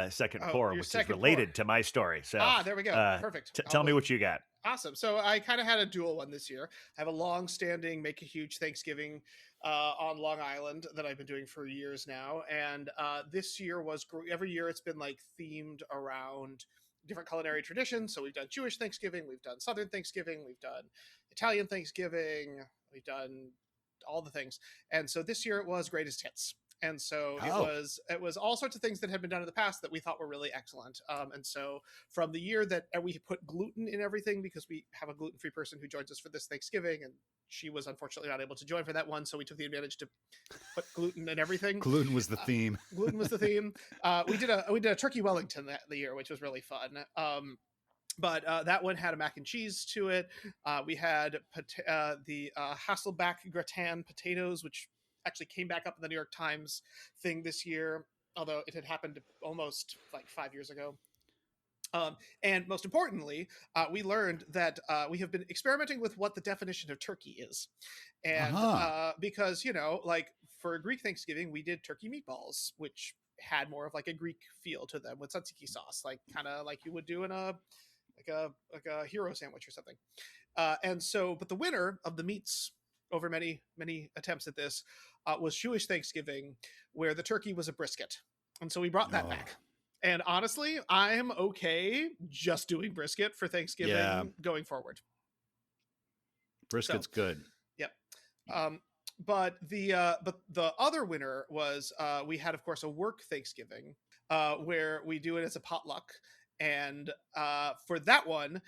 second pour, which is related to my story. So, there we go. Perfect. Tell me what you got. Awesome. So I kind of had a dual one this year. I have a long-standing Make a Huge Thanksgiving on Long Island that I've been doing for years now, and this year was every year it's been like themed around different culinary traditions. So we've done Jewish Thanksgiving, we've done Southern Thanksgiving, we've done Italian Thanksgiving, we've done all the things, and so this year it was Greatest Hits. And so it was all sorts of things that had been done in the past that we thought were really excellent. And so from the year that we put gluten in everything, because we have a gluten-free person who joins us for this Thanksgiving, and she was unfortunately not able to join for that one, so we took the advantage to put gluten in everything. Gluten was the theme. Gluten was the theme. We did a turkey Wellington the year, which was really fun. But that one had a mac and cheese to it. We had the Hasselback gratin potatoes, which actually came back up in the New York Times thing this year, although it had happened almost like 5 years ago. And most importantly, we learned that we have been experimenting with what the definition of turkey is. And because, like for Greek Thanksgiving, we did turkey meatballs, which had more of like a Greek feel to them with tzatziki sauce, like kind of like you would do in a hero sandwich or something. And so, but the winner of the meats over many, many attempts at this was Jewish Thanksgiving, where the turkey was a brisket. And so we brought that back. And honestly, I'm okay just doing brisket for Thanksgiving going forward. Brisket's good. Yep. But the other winner was we had, of course, a work Thanksgiving where we do it as a potluck. And for that one,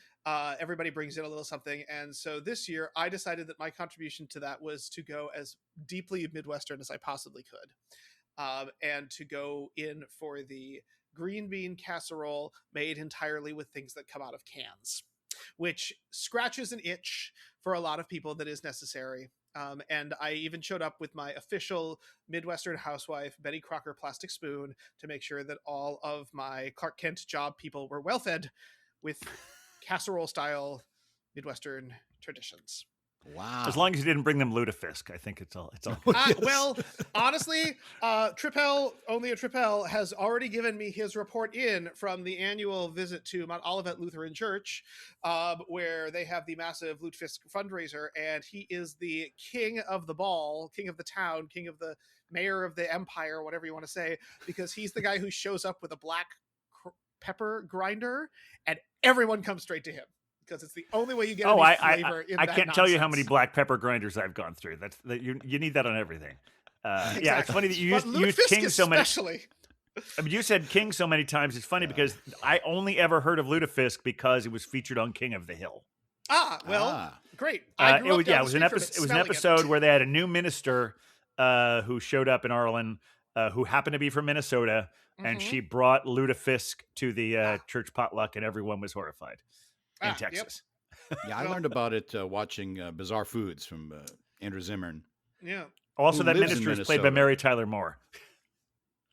everybody brings in a little something. And so this year, I decided that my contribution to that was to go as deeply Midwestern as I possibly could, and to go in for the green bean casserole made entirely with things that come out of cans, which scratches an itch for a lot of people that is necessary. And I even showed up with my official Midwestern housewife, Betty Crocker plastic spoon, to make sure that all of my Clark Kent job people were well fed with casserole style Midwestern traditions. Wow. As long as you didn't bring them lutefisk, I think it's all good. Well, honestly, only a Trippel has already given me his report in from the annual visit to Mount Olivet Lutheran Church, where they have the massive lutefisk fundraiser, and he is the king of the ball, king of the town, king of the mayor of the empire, whatever you want to say, because he's the guy who shows up with a black pepper grinder, and everyone comes straight to him. Because it's the only way you get any flavor in that I can't tell you how many black pepper grinders I've gone through. You need that on everything. Exactly. Yeah, it's funny that you used king so many. I mean, you said king so many times. It's funny because I only ever heard of lutefisk because it was featured on King of the Hill. Great. It was an episode where they had a new minister who showed up in Arlen, who happened to be from Minnesota, and she brought lutefisk to the church potluck, and everyone was horrified. In Texas. Yep. Yeah, I learned about it watching Bizarre Foods from Andrew Zimmern. Yeah. Also, that minister is played by Mary Tyler Moore.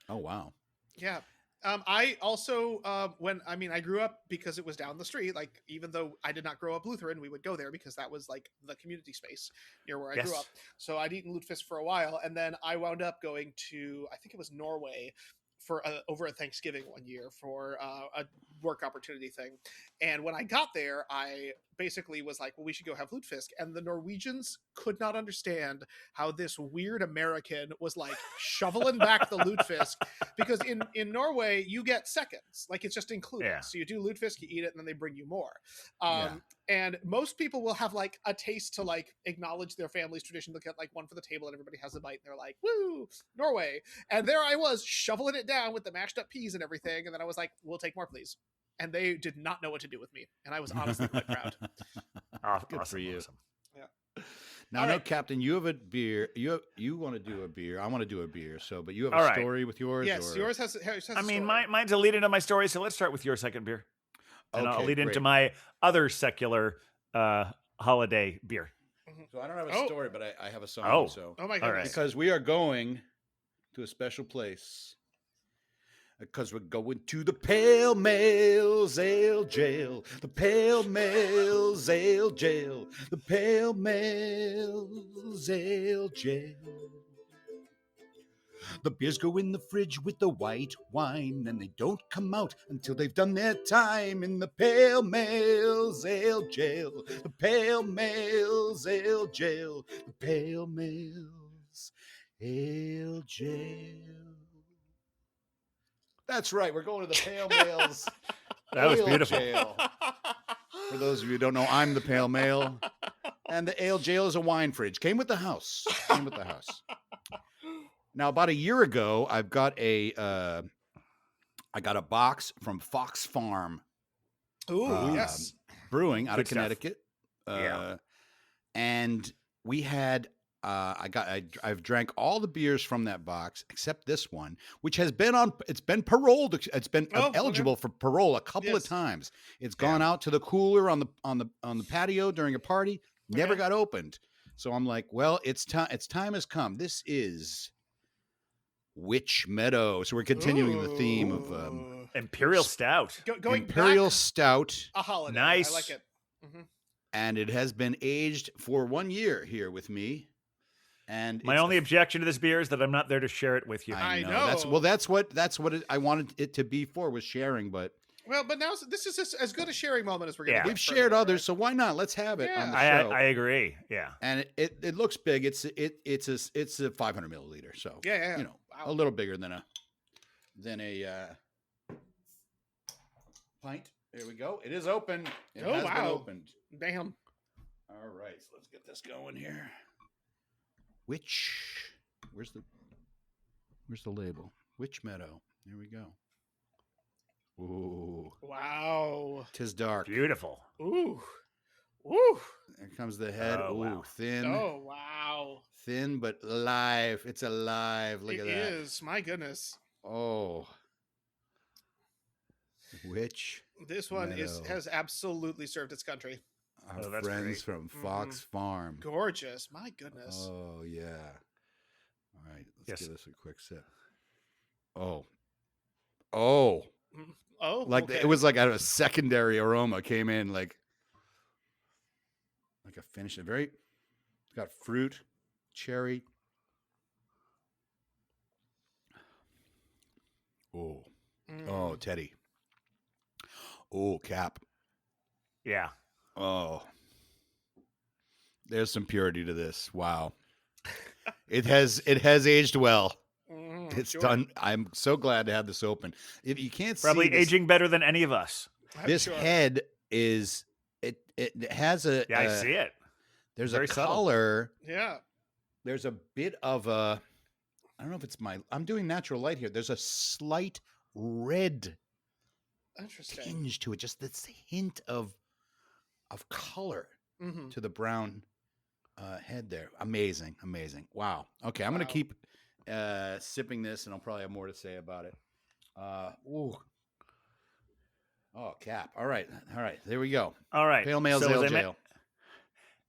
Oh, wow. Yeah. I also, I grew up because it was down the street. Like, even though I did not grow up Lutheran, we would go there because that was like the community space near where I grew up. So I'd eaten lutefisk for a while. And then I wound up going to, I think it was Norway, for over a Thanksgiving one year for a work opportunity thing. And when I got there, I basically was like, well, we should go have lutefisk. And the Norwegians could not understand how this weird American was like shoveling back the lutefisk, because in Norway, you get seconds. Like, it's just included. Yeah. So you do lutefisk, you eat it, and then they bring you more. And most people will have like a taste to like acknowledge their family's tradition. Look at like one for the table and everybody has a bite and they're like, woo, Norway. And there I was shoveling it down with the mashed up peas and everything. And then I was like, we'll take more, please. And they did not know what to do with me. And I was honestly quite proud. Good for you. Awesome. Yeah. Now, I know, Captain, you have a beer. You want to do a beer. I want to do a beer. But you have a story with yours? Yes, yours has a story. Mine's a lead into my story. So let's start with your second beer. And I'll lead into my other secular holiday beer. So I don't have a story, but I have a song. Oh my goodness. Because we are going to a special place because we're going to the Pale Males Ale Jail. The Pale Males Ale Jail. The Pale Males Ale Jail. The beers go in the fridge with the white wine, and they don't come out until they've done their time in the Pale Males Ale Jail. The Pale Males Ale Jail. The Pale Males Ale Jail. That's right. We're going to the Pale Males That was Ale beautiful. Jail. For those of you who don't know, I'm the Pale Male, and the Ale Jail is a wine fridge. Came with the house. Now, about a year ago, I got a box from Fox Farm. Ooh, yes. Brewing out Good of Connecticut. Yeah. And we had I've drank all the beers from that box except this one, which has been paroled. It's been eligible for parole a couple of times. It's gone out to the cooler on the patio during a party. Never got opened. So I'm like, well, its time has come. This is Witch Meadow. So we're continuing the theme of Imperial Stout. Going Imperial back Stout. a holiday. Nice. I like it. Mm-hmm. And it has been aged for 1 year here with me. And my only objection to this beer is that I'm not there to share it with you. I know. That's what I wanted it to be for, was sharing. But now this is as good a sharing moment as we're going to get. We've shared others, so why not? Let's have it on the show. I agree. Yeah. And it looks big. It's a 500 milliliter. So yeah. A little bigger than a pint. There we go. It is open. It has been opened. Damn. All right, so let's get this going here. Where's the label? Witch Meadow. There we go. Ooh. Wow. 'Tis dark. Beautiful. Ooh. Woo. There comes the head. Oh, Ooh, wow. thin. Oh, wow. Thin but alive. It's alive. Look at that. It is. My goodness. Oh. Witch. This one Meadow. has absolutely served its country. Our friends from Fox Farm. Gorgeous. My goodness. Oh, yeah. All right. Let's give this a quick sip. Oh. Oh. Like it was like out of a secondary aroma came in like a finish. It's got fruit, cherry. Oh. Oh, Teddy. Oh, Cap. Yeah. Oh. There's some purity to this. Wow. It has aged well. It's done. I'm so glad to have this open. If you can't probably see this, aging better than any of us. this head is it has a I see it. There's very a subtle. color. Yeah. There's a bit of a, I don't know if it's I'm doing natural light here. There's a slight red tinge to it. Just this hint of color to the brown head there. Amazing. Wow. Okay, I'm gonna keep sipping this, and I'll probably have more to say about it. Ooh. Oh, Cap. All right. There we go. All right. Pale Males Ale Jail.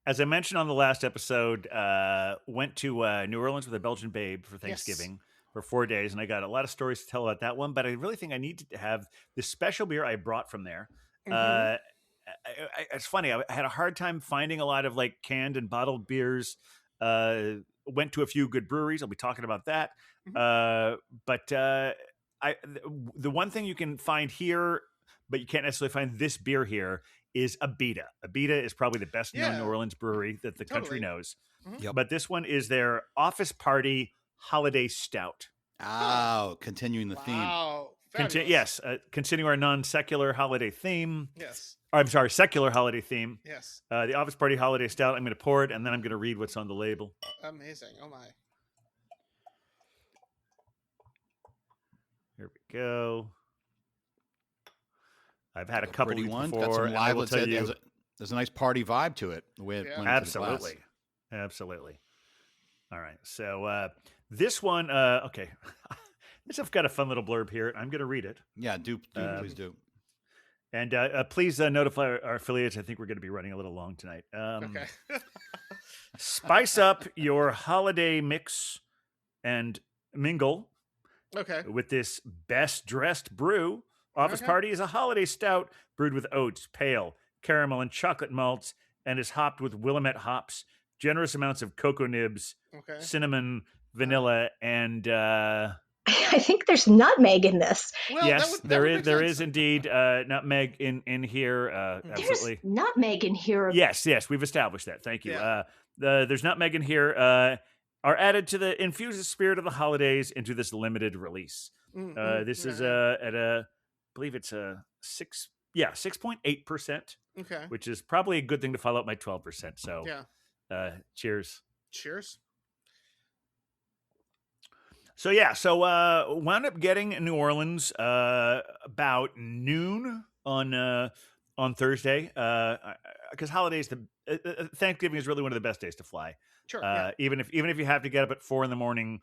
As I mentioned on the last episode, went to New Orleans with a Belgian babe for Thanksgiving for 4 days, and I got a lot of stories to tell about that one. But I really think I need to have this special beer I brought from there. It's funny. I had a hard time finding a lot of like canned and bottled beers. Went to a few good breweries. I'll be talking about that. But the one thing you can find here, but you can't necessarily find this beer here, is Abita. Abita is probably the best known New Orleans brewery that the country knows. Yep. But this one is their Office Party Holiday Stout. Oh, continuing the theme. Wow. Yes, continuing our non-secular holiday theme. Yes. I'm sorry, secular holiday theme. Yes. The Office Party Holiday Stout. I'm going to pour it, and then I'm going to read what's on the label. Amazing. Oh, my. Here we go. I've had a couple of these one. before. Got some I will tell you, there's a nice party vibe to it. The way it went into the glass. Absolutely. All right. So this one, okay. This has got a fun little blurb here. I'm going to read it. Yeah, please do. And please notify our affiliates. I think we're going to be running a little long tonight. Okay. Spice up your holiday mix and mingle Okay. with this best dressed brew. Office Party is a holiday stout brewed with oats, pale, caramel, and chocolate malts, and is hopped with Willamette hops, generous amounts of cocoa nibs, cinnamon, vanilla, and I think there's nutmeg in this. Well, yes, there is indeed nutmeg in here. Absolutely, there's nutmeg in here. Yes, we've established that. Thank you. Yeah. There's nutmeg in here. Are added to the infuse the spirit of the holidays into this limited release. This is at a, I believe it's a 6.8%. Okay, which is probably a good thing to follow up my 12%. So cheers. Cheers. So wound up getting in New Orleans about noon on Thursday because holidays, Thanksgiving is really one of the best days to fly. Sure. Even if you have to get up at 4 a.m.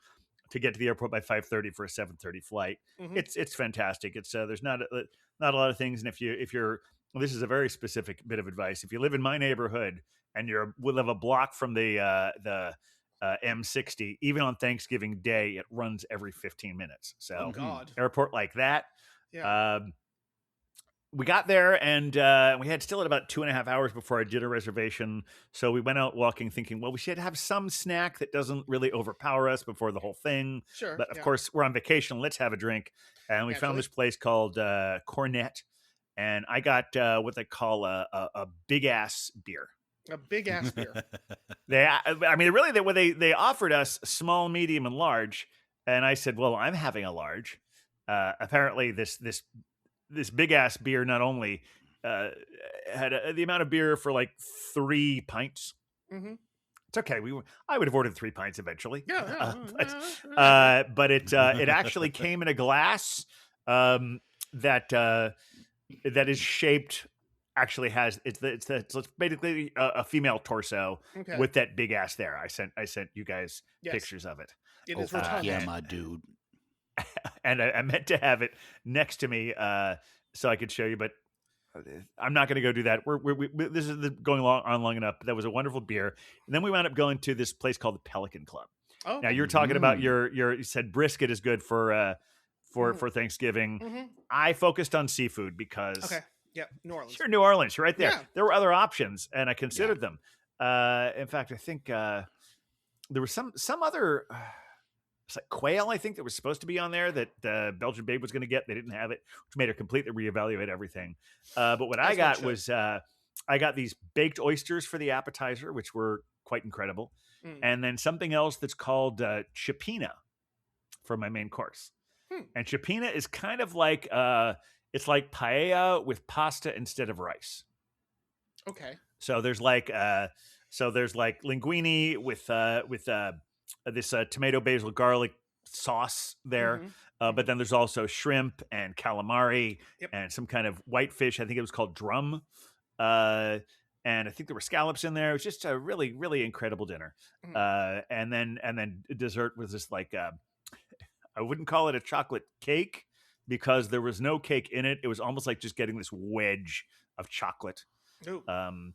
to get to the airport by 5:30 for a 7:30 flight, it's fantastic. It's there's not a lot of things, and if you're this is a very specific bit of advice. If you live in my neighborhood and we live a block from the M60, even on Thanksgiving Day, it runs every 15 minutes. So airport like that. Yeah. We got there and we had still at about 2.5 hours before our dinner reservation. So we went out walking thinking, well, we should have some snack that doesn't really overpower us before the whole thing. Sure. But of course, we're on vacation. Let's have a drink. And we found this place called Cornet. And I got what they call a big ass beer. A big ass beer. They offered us small, medium, and large, and I said, "Well, I'm having a large." Apparently, this big ass beer not only had the amount of beer for like 3 pints. Mm-hmm. It's okay. I would have ordered 3 pints eventually. But it actually came in a glass that is shaped. Actually has it's basically a female torso with that big ass there. I sent you guys pictures of it. It is rotund. Yeah, my dude. And I meant to have it next to me so I could show you, but I'm not going to go do that. This is going on long enough. That was a wonderful beer, and then we wound up going to this place called the Pelican Club. Oh, now you're talking about you said brisket is good for Thanksgiving. Mm-hmm. I focused on seafood because. Okay. Yeah, New Orleans. Sure, New Orleans, right there. Yeah. There were other options, and I considered them. In fact, I think there was some other it's like quail, I think, that was supposed to be on there that Belgian Babe was going to get. They didn't have it, which made her completely reevaluate everything. But what I got was I got these baked oysters for the appetizer, which were quite incredible, and then something else that's called chipina for my main course. And chipina is kind of like it's like paella with pasta instead of rice. Okay. So there's like linguine with this tomato basil garlic sauce there, but then there's also shrimp and calamari and some kind of whitefish. I think it was called drum, and I think there were scallops in there. It was just a really, really incredible dinner. And then dessert was just like I wouldn't call it a chocolate cake, because there was no cake in it. It was almost like just getting this wedge of chocolate. And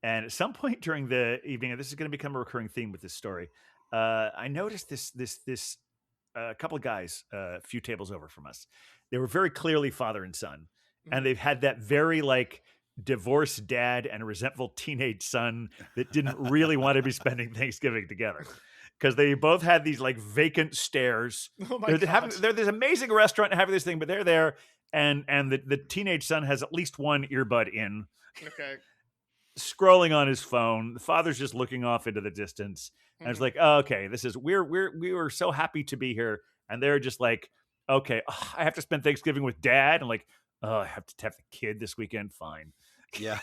at some point during the evening, and this is going to become a recurring theme with this story, I noticed this couple of guys a few tables over from us. They were very clearly father and son, and they've had that very like divorced dad and resentful teenage son that didn't really want to be spending Thanksgiving together. Because they both had these like vacant stares. Oh my God. They're this amazing restaurant and having this thing, but they're there, and the teenage son has at least one earbud in. Okay. Scrolling on his phone. The father's just looking off into the distance, and it's like, oh, okay, this is we were so happy to be here, and they're just like, okay, I have to spend Thanksgiving with dad, and like, oh, I have to have the kid this weekend. Fine. Yeah.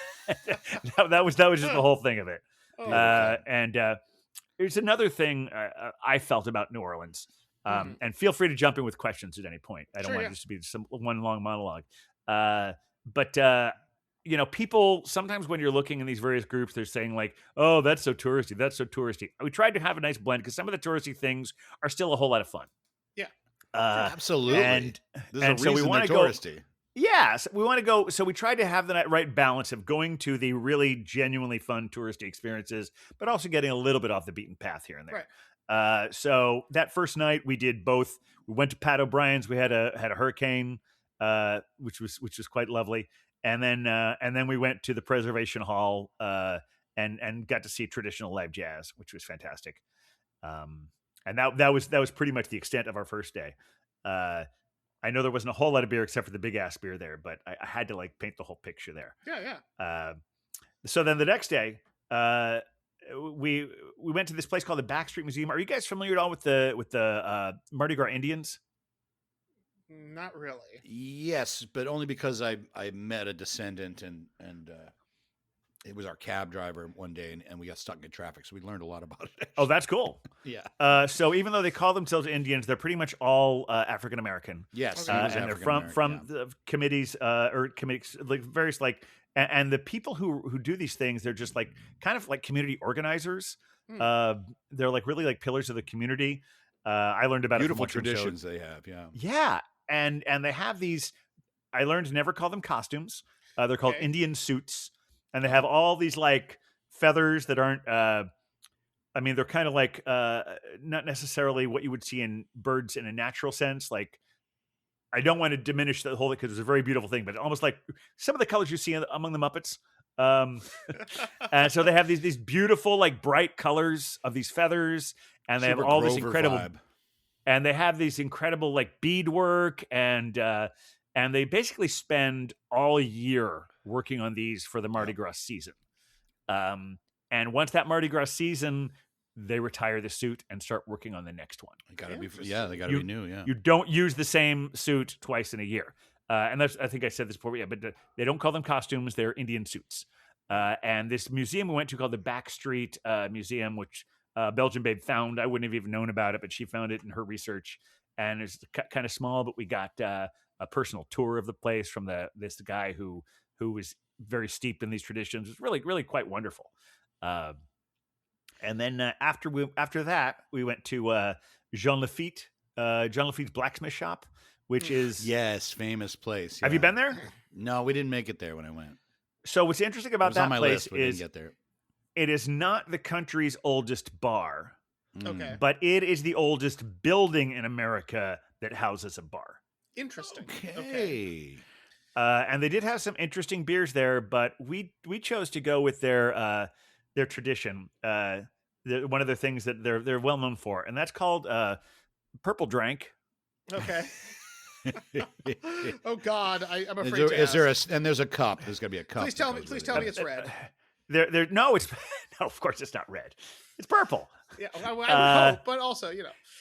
that was just the whole thing of it. And here's another thing I felt about New Orleans. And feel free to jump in with questions at any point. I don't want this to be one long monologue. But people sometimes when you're looking in these various groups, they're saying like, "Oh, that's so touristy. That's so touristy." We tried to have a nice blend because some of the touristy things are still a whole lot of fun. Yeah, absolutely. And there's a reason so we want to go touristy. Yes, we want to go. So we tried to have the right balance of going to the really genuinely fun touristy experiences, but also getting a little bit off the beaten path here and there. So that first night we did both. We went to Pat O'Brien's. We had a hurricane, which was quite lovely. And then we went to the Preservation Hall and got to see traditional live jazz, which was fantastic. And that was pretty much the extent of our first day. I know there wasn't a whole lot of beer except for the big ass beer there, but I had to like paint the whole picture there. Yeah. So then the next day, we went to this place called the Backstreet Museum. Are you guys familiar at all with the Mardi Gras Indians? Not really. Yes, but only because I met a descendant and it was our cab driver one day, and we got stuck in traffic, so we learned a lot about it. Oh, that's cool. Yeah. So even though they call themselves Indians, they're pretty much all African American. Yes, and they're from the committees or committees, like various like, and the people who do these things, they're just like kind of like community organizers. They're like really like pillars of the community. I learned about beautiful it from traditions they have. Yeah. Yeah, and they have these. I learned to never call them costumes. They're called Indian suits. And they have all these like feathers that aren't, I mean, they're kind of like not necessarily what you would see in birds in a natural sense. Like, I don't want to diminish the whole thing because it's a very beautiful thing, but almost like some of the colors you see among the Muppets. And so they have these beautiful, like bright colors of these feathers, and they have all this incredible vibe. And they have these incredible like beadwork, and they basically spend all year working on these for the Mardi Gras season. And once that Mardi Gras season, they retire the suit and start working on the next one. They gotta be new. Yeah. You don't use the same suit twice in a year. And that's, I think I said this before, but they don't call them costumes. They're Indian suits. And this museum we went to called the Backstreet Museum, which Belgian Babe found. I wouldn't have even known about it, but she found it in her research. And it's kind of small, but we got a personal tour of the place from this guy who was very steeped in these traditions. It's really, really quite wonderful. And then after that, we went to Jean Lafitte's blacksmith shop, which is famous place. Yeah. Have you been there? No, we didn't make it there when I went. So what's interesting about that place is didn't get there. It is not the country's oldest bar. Okay. But it is the oldest building in America that houses a bar. Interesting. Okay. And they did have some interesting beers there, but we chose to go with their tradition. One of the things that they're well known for, and that's called Purple Drank. Okay. Oh God, I'm afraid. There's a cup? There's gonna be a cup. Please tell me it's red. No, of course it's not red. It's purple. Yeah, I would hope, but also,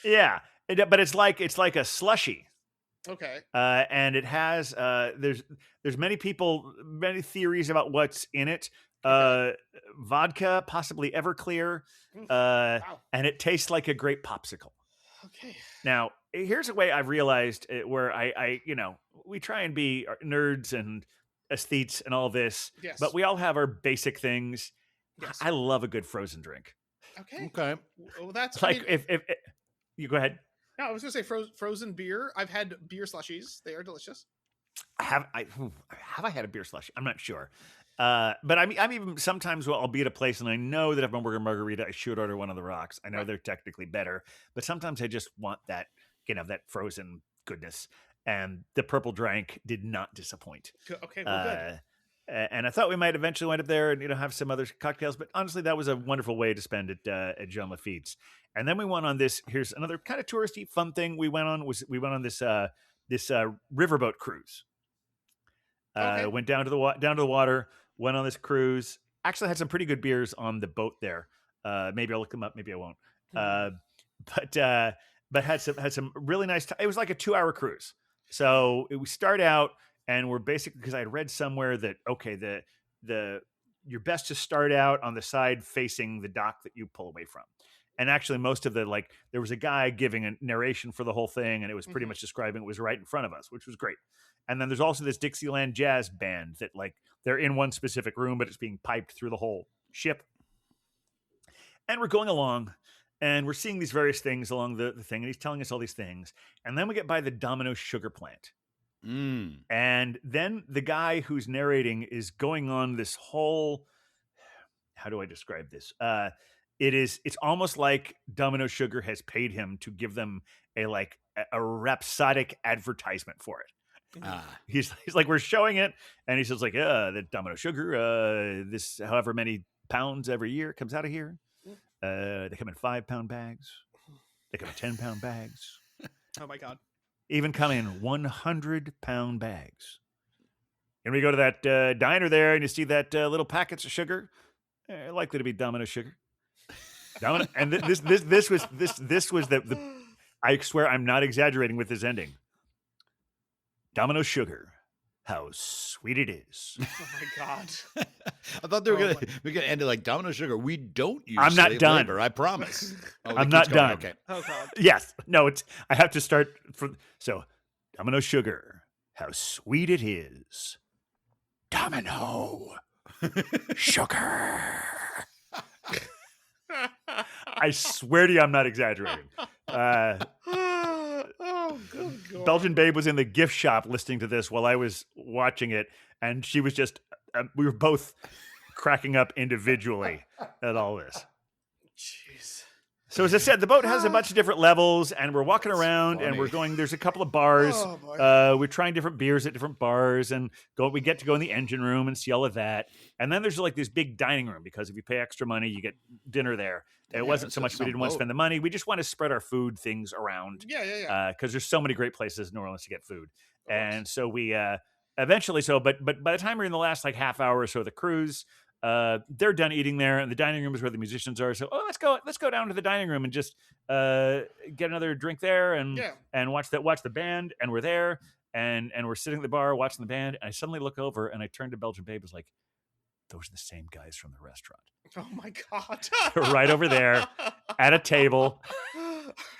Yeah, but it's like a slushy. Okay. And it has there's many theories about what's in it. Vodka, possibly Everclear, wow. And it tastes like a grape popsicle. Okay. Now, here's a way I've realized where I we try and be nerds and aesthetes and all this, yes. But we all have our basic things. Yes. I love a good frozen drink. Okay. Well, that's like if you go ahead. No, I was going to say frozen beer. I've had beer slushies. They are delicious. Have I had a beer slushie? I'm not sure. But I'm even sometimes I'll be at a place and I know that if I'm ordering margarita, I should order one of the rocks. I know they're technically better, but sometimes I just want that, that frozen goodness. And the Purple Drank did not disappoint. Okay, well, good. And I thought we might eventually wind up there and have some other cocktails, but honestly, that was a wonderful way to spend it at Jean Lafitte's. And then we went on this. Here's another kind of touristy fun thing we went on. This riverboat cruise. Went down to the water. Went on this cruise. Actually, had some pretty good beers on the boat there. Maybe I'll look them up. Maybe I won't. But had some really nice. It was like a 2-hour cruise. So we start out. And we're basically, because I had read somewhere that you're best to start out on the side facing the dock that you pull away from. And actually, most of there was a guy giving a narration for the whole thing, and it was pretty much describing it was right in front of us, which was great. And then there's also this Dixieland jazz band that they're in one specific room, but it's being piped through the whole ship. And we're going along, and we're seeing these various things along the thing, and he's telling us all these things. And then we get by the Domino sugar plant. And then the guy who's narrating is going on this whole, how do I describe this? it's almost like Domino Sugar has paid him to give them a rhapsodic advertisement for it. He's like, we're showing it, and he says like, the Domino Sugar, this however many pounds every year comes out of here. They come in 5-pound bags. They come in 10-pound bags. Oh my God. Even come in 100-pound bags. And we go to that diner there, and you see that little packets of sugar, likely to be Domino Sugar. Domino, and this was the. I swear I'm not exaggerating with this ending. Domino Sugar, how sweet it is. Oh my God. I thought they were gonna end it like Domino Sugar. We don't use I'm not done. labor, I promise. I'm not done. Okay. Oh God. Yes. No, I have to start from Domino Sugar, how sweet it is. Domino Sugar. I swear to you, I'm not exaggerating. Oh, good God. Belgian Babe was in the gift shop listening to this while I was watching it, and she was just, we were both cracking up individually at all this. Jeez. So as I said, the boat has a bunch of different levels, and we're walking around, and we're going, there's a couple of bars. We're trying different beers at different bars, and we get to go in the engine room and see all of that. And then there's like this big dining room, because if you pay extra money, you get dinner there. It wasn't so much we didn't want to spend the money. We just want to spread our food things around. Yeah. Because there's so many great places in New Orleans to get food. And so we eventually, but by the time we're in the last like half hour or so of the cruise, they're done eating there, and the dining room is where the musicians are. So, let's go down to the dining room and just get another drink there and watch the band. And we're there, and we're sitting at the bar watching the band. And I suddenly look over and I turn to Belgian Babe, was like, those are the same guys from the restaurant. Oh my God. They're right over there at a table.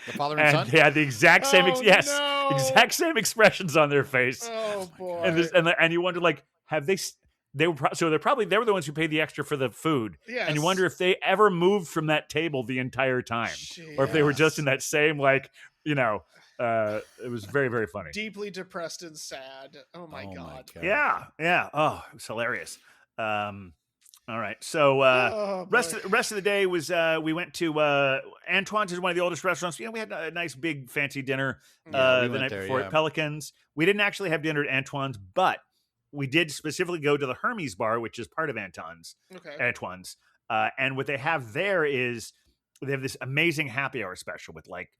The father and son? They had the exact same, no. exact same expressions on their face. Oh boy. And you wonder, like, have they? They were they were the ones who paid the extra for the food. Yes. And you wonder if they ever moved from that table the entire time, or if they were just in that same, like, it was very, very funny. Deeply depressed and sad. Oh my God. Yeah. Oh, it was hilarious. All right. So rest of the day was we went to Antoine's, is one of the oldest restaurants. We had a nice big fancy dinner the night before at Pelicans. We didn't actually have dinner at Antoine's, but we did specifically go to the Hermes bar, which is part of Antoine's. And what they have there is they have this amazing happy hour special with like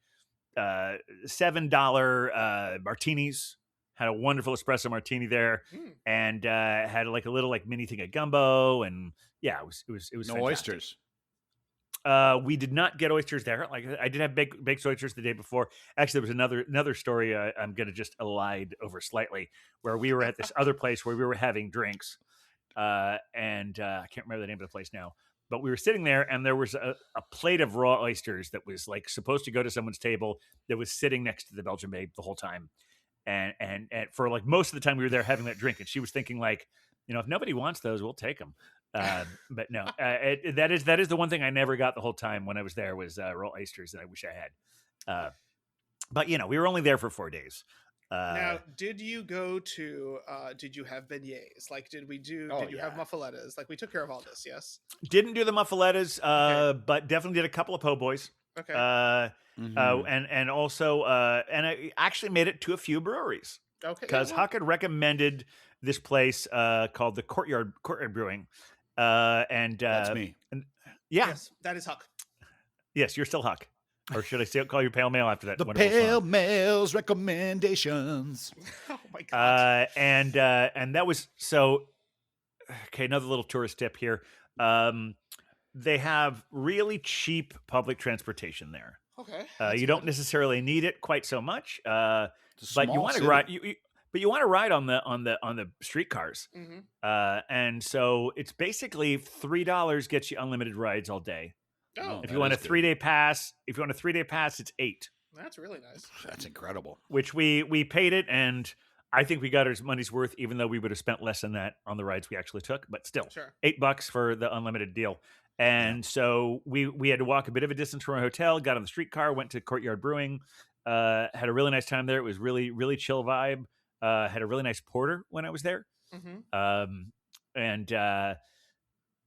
$7 martinis. Had a wonderful espresso martini there, and had like a little like mini thing of gumbo, and it was no fantastic. oysters. We did not get oysters there. Like, I did have baked oysters the day before. Actually, there was another story I'm going to just elide over slightly, where we were at this other place where we were having drinks, and I can't remember the name of the place now. But we were sitting there, and there was a plate of raw oysters that was like supposed to go to someone's table that was sitting next to the Belgian Babe the whole time. And for like most of the time we were there having that drink, and she was thinking like, if nobody wants those, we'll take them. But no, that is the one thing I never got the whole time when I was there was raw oysters that I wish I had. But we were only there for 4 days. Now, did you go to? Did you have beignets? Like, did you have muffalettas? Like, we took care of all this. Yes. Didn't do the muffalettas, but definitely did a couple of po' boys. Okay. And also, and I actually made it to a few breweries. Okay. Because Huck had recommended this place called the Courtyard Brewing. And that's me. And, yes, that is Huck. Yes, you're still Huck. Or should I still call you Pale Mail after that? The Pale Mail's recommendations. Oh my God. And that was so. Okay, another little tourist tip here. They have really cheap public transportation there. Okay. You don't necessarily need it quite so much, but you want to city. ride. But you want to ride on the streetcars, and so it's basically $3 gets you unlimited rides all day. Oh, if you want a 3-day pass, it's $8. That's really nice. That's incredible. Which we paid it, and I think we got our money's worth, even though we would have spent less than that on the rides we actually took. But still, sure. $8 for the unlimited deal. And so we had to walk a bit of a distance from our hotel, got on the streetcar, went to Courtyard Brewing, had a really nice time there. It was really, really chill vibe. Had a really nice porter when I was there. Mm-hmm.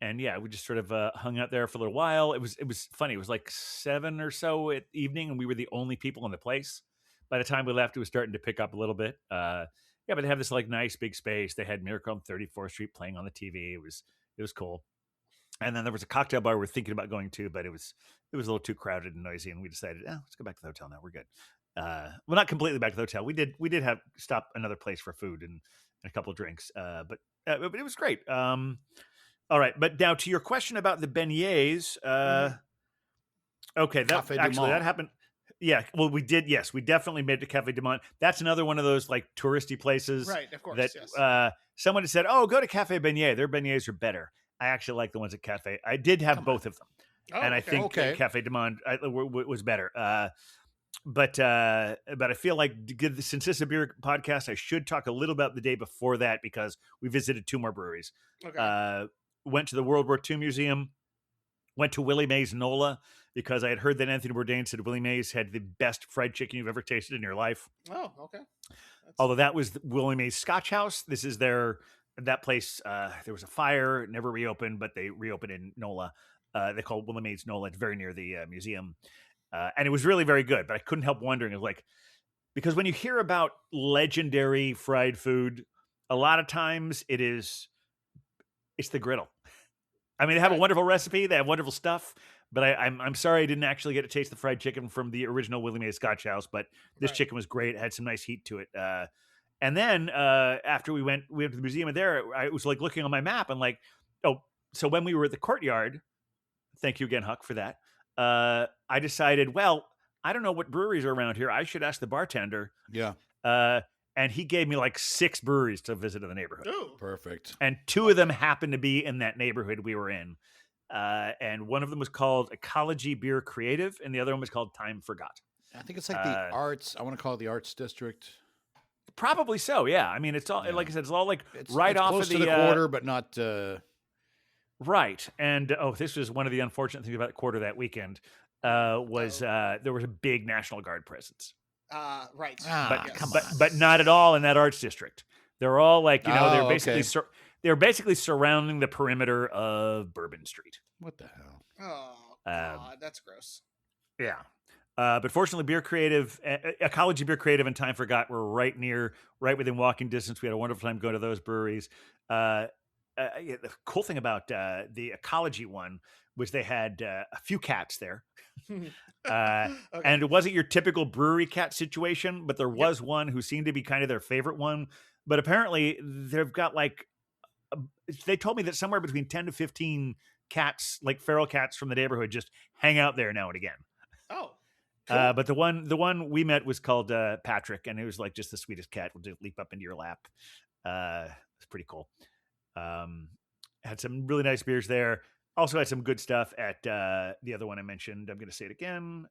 And yeah, we just sort of hung out there for a little while. It was funny. It was like 7 or so at evening, and we were the only people in the place. By the time we left, it was starting to pick up a little bit. Yeah, but they have this like nice big space. They had Miracle on 34th Street playing on the TV. It was cool. And then there was a cocktail bar we're thinking about going to, but it was a little too crowded and noisy, and we decided, let's go back to the hotel now. We're good. Well, not completely back to the hotel. We did have stop another place for food and a couple of drinks, but it was great. All right, but now to your question about the beignets. Okay, that happened. Yeah, well, we did. Yes, we definitely made it to Cafe du Monde. That's another one of those like touristy places, right? Of course. That yes. Someone had said, "Oh, go to Cafe Beignet. Their beignets are better." I actually like the ones at Cafe. I did have both of them, and I think Cafe du Monde was better. But I feel like since this is a beer podcast, I should talk a little about the day before that because we visited 2 more breweries. Okay. Went to the World War II Museum. Went to Willie Mays NOLA because I had heard that Anthony Bourdain said Willie Mays had the best fried chicken you've ever tasted in your life. Oh, okay. Although that was Willie Mays Scotch House. This is that place. There was a fire, never reopened, but they reopened in NOLA. They call Willie Mays NOLA. It's very near the museum. And it was really very good, but I couldn't help wondering, because when you hear about legendary fried food, a lot of times it's the griddle. I mean, they have a wonderful recipe, they have wonderful stuff, but I'm sorry I didn't actually get to taste the fried chicken from the original Willie Mays Scotch House, but this chicken was great. It had some nice heat to it. And then after we went to the museum, and there I was like looking on my map and like, so when we were at the courtyard, thank you again, Huck, for that. I decided, well, I don't know what breweries are around here. I should ask the bartender. Yeah. And he gave me like 6 breweries to visit in the neighborhood. Ooh. Perfect. And 2 of them happened to be in that neighborhood we were in. And one of them was called Ecology Beer Creative, and the other one was called Time Forgot. I think it's like the arts. I want to call it the Arts District. Probably so, yeah. I mean, it's all like I said, it's all like it's off close of to the quarter, but not right. And this was one of the unfortunate things about the quarter that weekend. There was a big National Guard presence. Right. But not at all in that arts district. They're all like, they're basically they're basically surrounding the perimeter of Bourbon Street. What the hell? Oh, God, that's gross. Yeah. But fortunately, Ecology Beer Creative and Time Forgot were right within walking distance. We had a wonderful time going to those breweries. The cool thing about the Ecology one was they had a few cats there. And it wasn't your typical brewery cat situation, but there was one who seemed to be kind of their favorite one. But apparently they've got they told me that somewhere between 10 to 15 cats, like feral cats from the neighborhood, just hang out there now and again. Oh, cool. But the one we met was called Patrick, and it was like just the sweetest cat. Will just leap up into your lap. It's pretty cool. Had some really nice beers there. Also had some good stuff at the other one I mentioned. I'm going to say it again.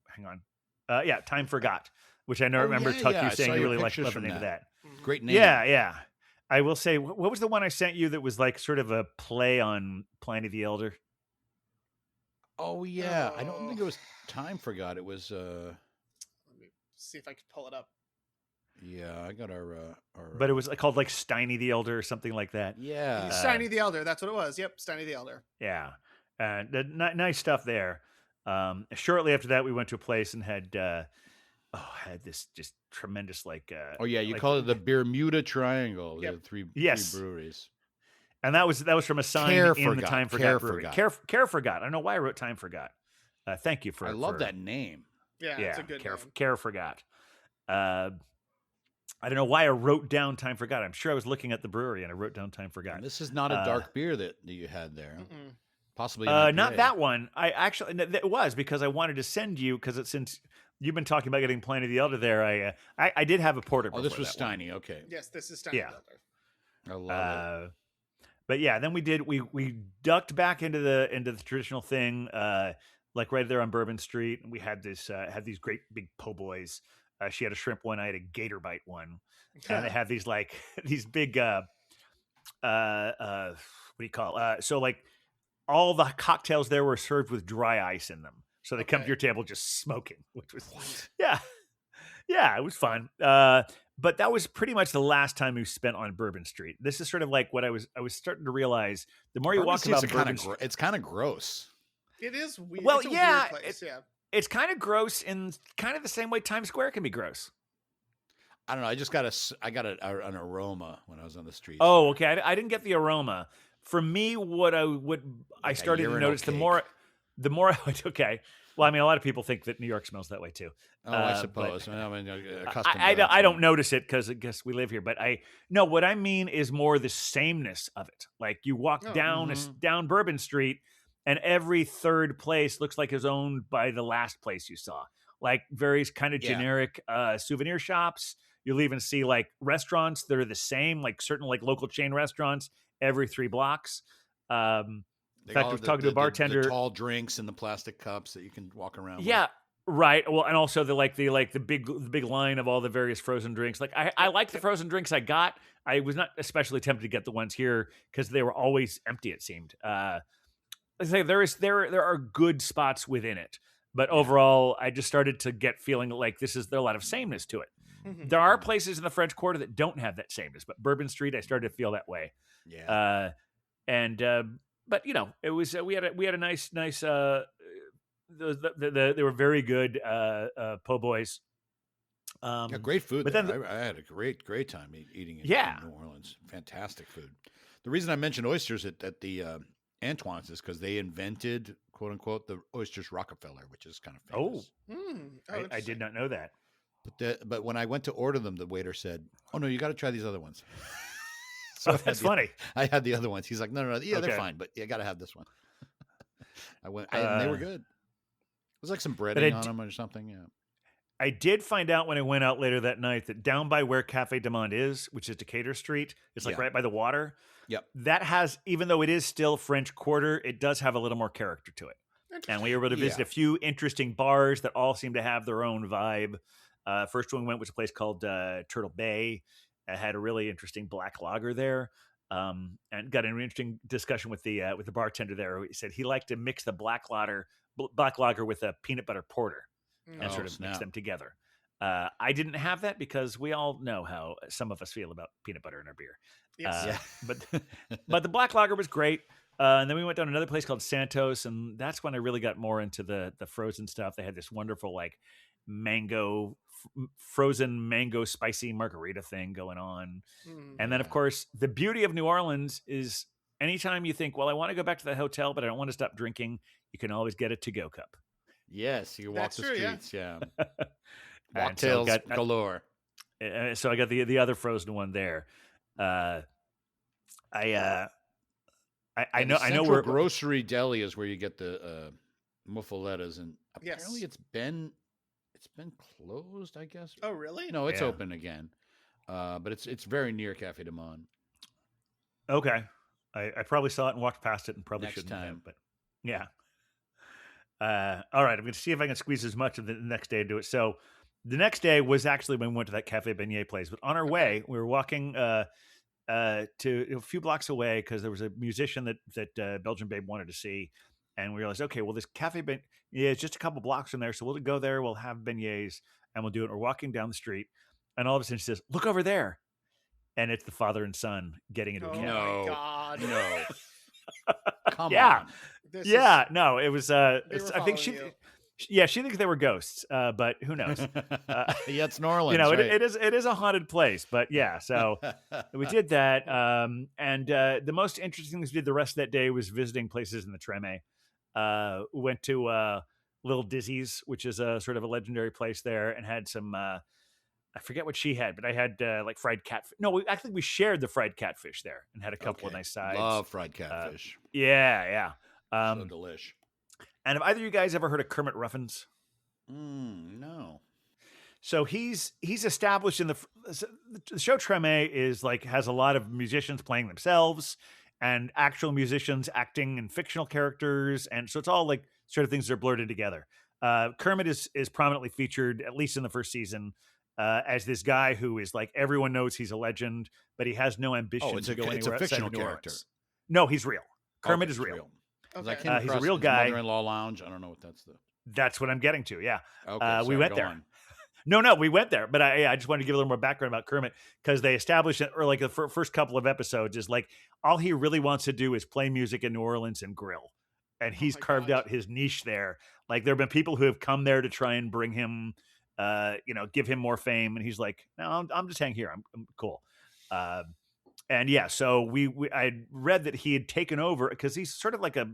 Hang on. Time Forgot, which I remember Tuck, you saying you really liked the name of that. Great name. Yeah. I will say, what was the one I sent you that was like sort of a play on Pliny the Elder? Oh, yeah. I don't think it was Time Forgot. It was... Let me see if I can pull it up. Yeah, I got our but it was called like Steiny the Elder or something like that. Yeah. Steiny the Elder. That's what it was. Yep. Steiny the Elder. Yeah. Nice stuff there. Shortly after that, we went to a place and had this just tremendous you call it the Bermuda Triangle. Yep. The three breweries. And that was from a sign in the Time Forgot brewery. Care Forgot. I don't know why I wrote Time Forgot. Thank you for. I love that name. Yeah, it's a good name. Care Forgot. I don't know why I wrote down Time Forgot. I'm sure I was looking at the brewery and I wrote down Time Forgot. And this is not a dark beer that you had there. Possibly not that one. I actually it was because I wanted to send you since you've been talking about getting Pliny the Elder there. I did have a porter. Oh, this was Steiny. Okay. Yes, this is Steiny the Elder. I love it. But yeah, then we ducked back into the traditional thing, like right there on Bourbon Street, and we had these great big po' boys. She had a shrimp one. I had a gator bite one, and they had these these big what do you call so like all the cocktails there were served with dry ice in them, so they come to your table just smoking, which was it was fun. but that was pretty much the last time we spent on Bourbon Street. This is sort of like what I was starting to realize. The more you walk about Bourbon Street, it's kind of gross. It is weird. Well, it's a yeah, weird place. it's kind of gross in kind of the same way Times Square can be gross. I don't know. I got an aroma when I was on the street. Oh, okay. I didn't get the aroma. For me, I started to notice the more I went, okay. Well, I mean, a lot of people think that New York smells that way too. Oh, I suppose. I don't notice it because I guess we live here. But what I mean is more the sameness of it. Like you walk down Bourbon Street, and every third place looks like it's owned by the last place you saw. Like various kind of generic souvenir shops. You'll even see like restaurants that are the same, like certain like local chain restaurants every 3 blocks. In fact, I was talking to a bartender. The tall drinks in the plastic cups that you can walk around with. Yeah, right. Well, and also the big line of all the various frozen drinks. Like I like the frozen drinks I got. I was not especially tempted to get the ones here because they were always empty. It seemed. I say there are good spots within it, but overall, I just started to get feeling like there a lot of sameness to it. Mm-hmm. There are places in the French Quarter that don't have that sameness, but Bourbon Street, I started to feel that way. Yeah. But it was we had a nice. They were very good po' boys. Great food. But then I had a great time eating in New Orleans. Fantastic food. The reason I mentioned oysters at the Antoine's is because they invented, quote unquote, the oysters Rockefeller, which is kind of famous. I did not know that. But when I went to order them, the waiter said, "Oh no, you got to try these other ones." So that's funny. I had the other ones. He's like, no, yeah, they're fine, but you got to have this one. And they were good. It was like some breading on them or something. Yeah. I did find out when I went out later that night that down by where Cafe du Monde is, which is Decatur Street, it's like right by the water. Yep. That has, even though it is still French Quarter, it does have a little more character to it. And we were able to visit a few interesting bars that all seem to have their own vibe. First one we went was a place called Turtle Bay. I had a really interesting black lager there, and got an interesting discussion with the bartender there. He said he liked to mix the black lager with a peanut butter porter and sort of mix them together. I didn't have that because we all know how some of us feel about peanut butter in our beer. Yes. But the black lager was great. And then we went down to another place called Santos, and that's when I really got more into the frozen stuff. They had this wonderful like frozen mango spicy margarita thing going on. And then of course the beauty of New Orleans is anytime you think, well, I want to go back to the hotel, but I don't want to stop drinking, you can always get a to-go cup. Yes, you walk the streets. Yeah. Mocktails galore. So I got the other frozen one there. I know where grocery deli is where you get the muffalettas, and apparently it's been closed, I guess. Oh, really? No, it's open again. But it's very near Cafe du Monde. Okay. I probably saw it and walked past it and probably Next shouldn't time. have, but yeah. All right, I'm going to see if I can squeeze as much of the next day into it. So the next day was actually when we went to that Cafe Beignet place, but on our way, we were walking to a few blocks away because there was a musician that Belgian Babe wanted to see. And we realized, okay, well, this Cafe Beignet is just a couple blocks from there. So we'll go there. We'll have beignets and we'll do it. We're walking down the street. And all of a sudden she says, look over there. And it's the father and son getting into a cab. Oh, my God. No. Come on. No, it was, I think she thinks they were ghosts, but who knows? Yeah, it's New Orleans. Right? it is a haunted place, but yeah, so we did that. And the most interesting things we did the rest of that day was visiting places in the Treme. We went to Little Dizzy's, which is a sort of a legendary place there, and had some, I forget what she had, but I had like fried catfish. No, we shared the fried catfish there and had a couple of nice sides. Love fried catfish. Yeah. So delish. And have either of you guys ever heard of Kermit Ruffins? No. So he's established in the show Treme is like has a lot of musicians playing themselves and actual musicians acting in fictional characters, and so it's all like sort of things that are blurred together. Kermit is prominently featured, at least in the first season, as this guy who is like everyone knows he's a legend, but he has no ambition to go anywhere. It's a fictional character. No, he's real. Kermit is real. Okay. He's a real guy. Mother-in-law lounge. I don't know what that's That's what I'm getting to. Yeah. Okay. We went there. No, we went there, but I just wanted to give a little more background about Kermit because they established it, or like the first couple of episodes is like all he really wants to do is play music in New Orleans and grill, and he's carved out his niche there. Like there have been people who have come there to try and bring him, give him more fame, and he's like, no, I'm just hanging here. I'm cool. And yeah, so I read that he had taken over because he's sort of like a,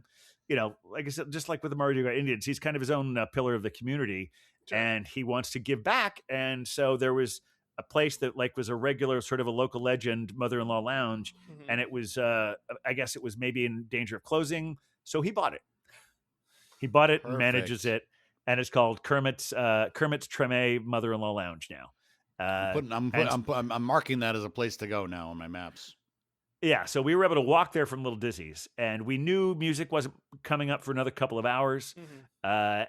like I said, just like with the Mardi Gras Indians, he's kind of his own pillar of the community. Sure. And he wants to give back. And so there was a place that like was a regular sort of a local legend, Mother-in-Law Lounge. Mm-hmm. And it was, I guess it was maybe in danger of closing. So he bought it. He bought it. Perfect. And manages it. And it's called Kermit's Treme Mother-in-Law Lounge now. I'm marking that as a place to go now on my maps. Yeah, so we were able to walk there from Little Dizzy's, and we knew music wasn't coming up for another couple of hours, but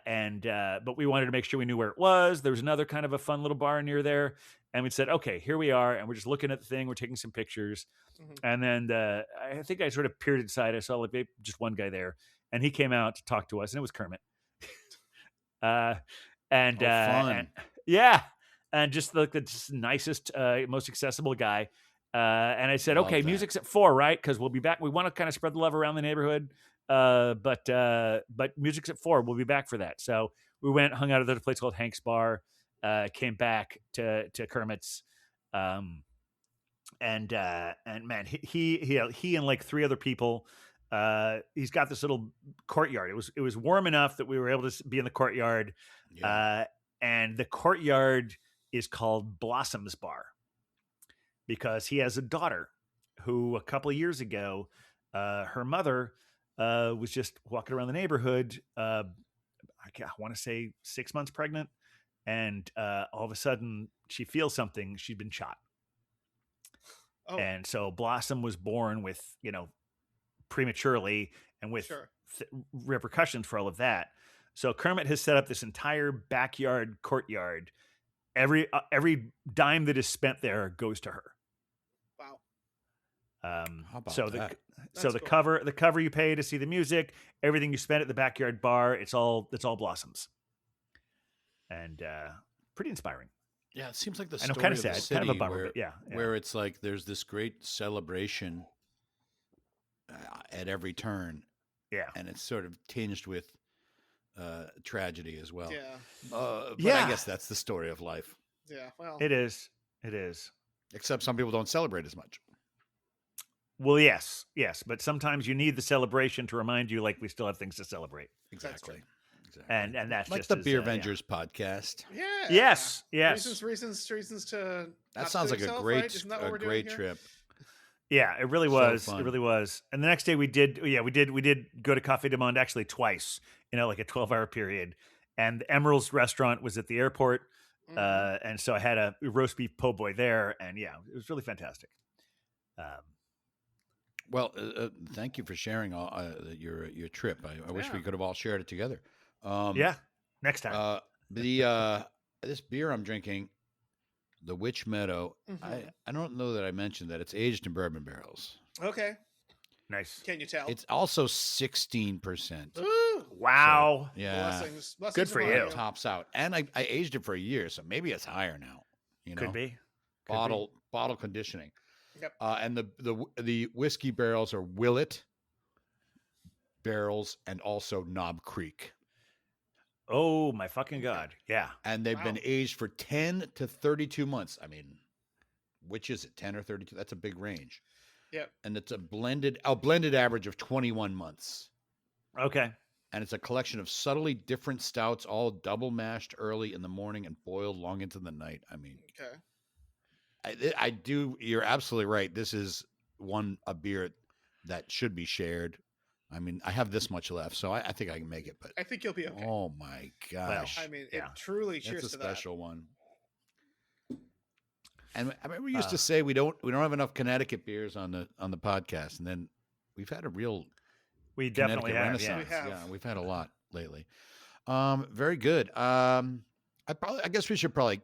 we wanted to make sure we knew where it was. There was another kind of a fun little bar near there, and we said, okay, here we are, and we're just looking at the thing, we're taking some pictures, and then I think I sort of peered inside, I saw like just one guy there, and he came out to talk to us, and it was Kermit. Fun. And yeah, and just like the nicest, most accessible guy. And I said, okay, music's at 4, right? Because we'll be back. We want to kind of spread the love around the neighborhood. But music's at 4. We'll be back for that. So we went, hung out at a place called Hank's Bar, came back to Kermit's. And man, he and like 3 other people, he's got this little courtyard. It was warm enough that we were able to be in the courtyard. Yeah. And the courtyard is called Blossom's Bar, because he has a daughter who a couple of years ago, her mother was just walking around the neighborhood. I want to say 6 months pregnant. And all of a sudden she feels something. She'd been shot. Oh. And so Blossom was born with, prematurely and with repercussions for all of that. So Kermit has set up this entire backyard courtyard. Every dime that is spent there goes to her. Wow. How about that? The cover you pay to see the music, everything you spend at the backyard bar, it's all Blossoms. And pretty inspiring. Yeah, it seems like the story kind of of sad, the city kind of a bummer, where, but yeah. Where it's like there's this great celebration at every turn. Yeah. And it's sort of tinged with tragedy as well. Yeah. But I guess that's the story of life. Yeah, well. It is. Except some people don't celebrate as much. Well, yes. But sometimes you need the celebration to remind you, like, we still have things to celebrate. Exactly. And that's like just the Beer Vengers podcast. Yeah. Yes. Reasons to. That sounds like a great trip. Yeah, it really was. So it really was. And the next day we did go to Café du Monde actually twice, like a 12-hour period. And the Emerald's restaurant was at the airport. And so I had a roast beef po' boy there. And yeah, it was really fantastic. Well, thank you for sharing your trip. I wish we could have all shared it together. Next time. This beer I'm drinking, the Witch Meadow, I don't know that I mentioned that it's aged in bourbon barrels. Okay. Nice. Can you tell? It's also 16%. Ooh. Wow. So, yeah. Blessings good for you. Tops out. And I aged it for a year, so maybe it's higher now. Could be. Bottle conditioning. Yep. And the whiskey barrels are Willet barrels and also Knob Creek. Oh my fucking God. Yeah. And they've been aged for 10 to 32 months. I mean, which is it? 10 or 32? That's a big range. Yeah. And it's a blended average of 21 months. Okay. And it's a collection of subtly different stouts, all double mashed early in the morning and boiled long into the night. I mean, okay. You're absolutely right. This is a beer that should be shared. I mean, I have this much left, so I think I can make it. But I think you'll be okay. Oh my gosh! Well, I mean, it truly cheers it's a to special one. And I mean, we used to say we don't have enough Connecticut beers on the podcast, and then we've had a real definitely have, renaissance. Yeah, we've had a lot lately. Very good. I guess we should probably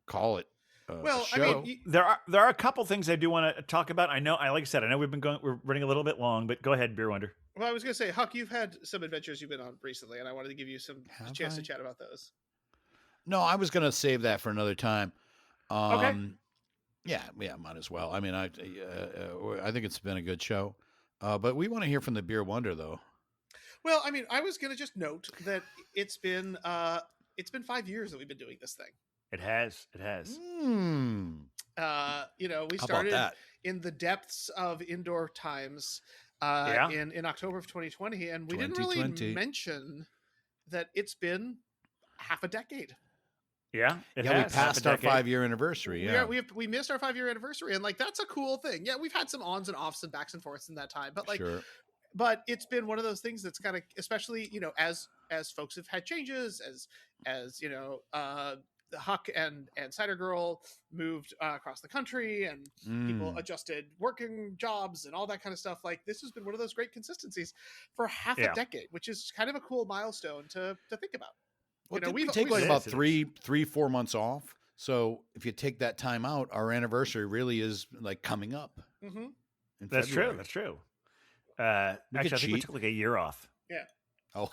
call it. Show. I mean, there are a couple things I do want to talk about. I know we're running a little bit long, but go ahead, Beer Wonder. Well, I was going to say, Huck, you've had some adventures you've been on recently, and I wanted to give you a chance to chat about those. No, I was going to save that for another time. Okay. Yeah, might as well. I mean, I think it's been a good show, but we want to hear from the Beer Wonder, though. Well, I mean, I was going to just note that it's been 5 years that we've been doing this thing. It has. It has. We started in the depths of indoor times in October of 2020, and we didn't really mention that it's been half a decade. Yeah, we passed our 5-year anniversary. Yeah, we missed our 5-year anniversary, and like that's a cool thing. Yeah, we've had some ons and offs and backs and forths in that time, but but it's been one of those things that's kind of, especially as folks have had changes, as Huck and Cider Girl moved across the country, and people adjusted working jobs and all that kind of stuff. Like this has been one of those great consistencies for half a decade, which is kind of a cool milestone to think about. We take like about 3-4 months off. So if you take that time out, our anniversary really is like coming up. Mm-hmm. That's true. That's true. Actually, I think we took like a year off. Yeah. Oh,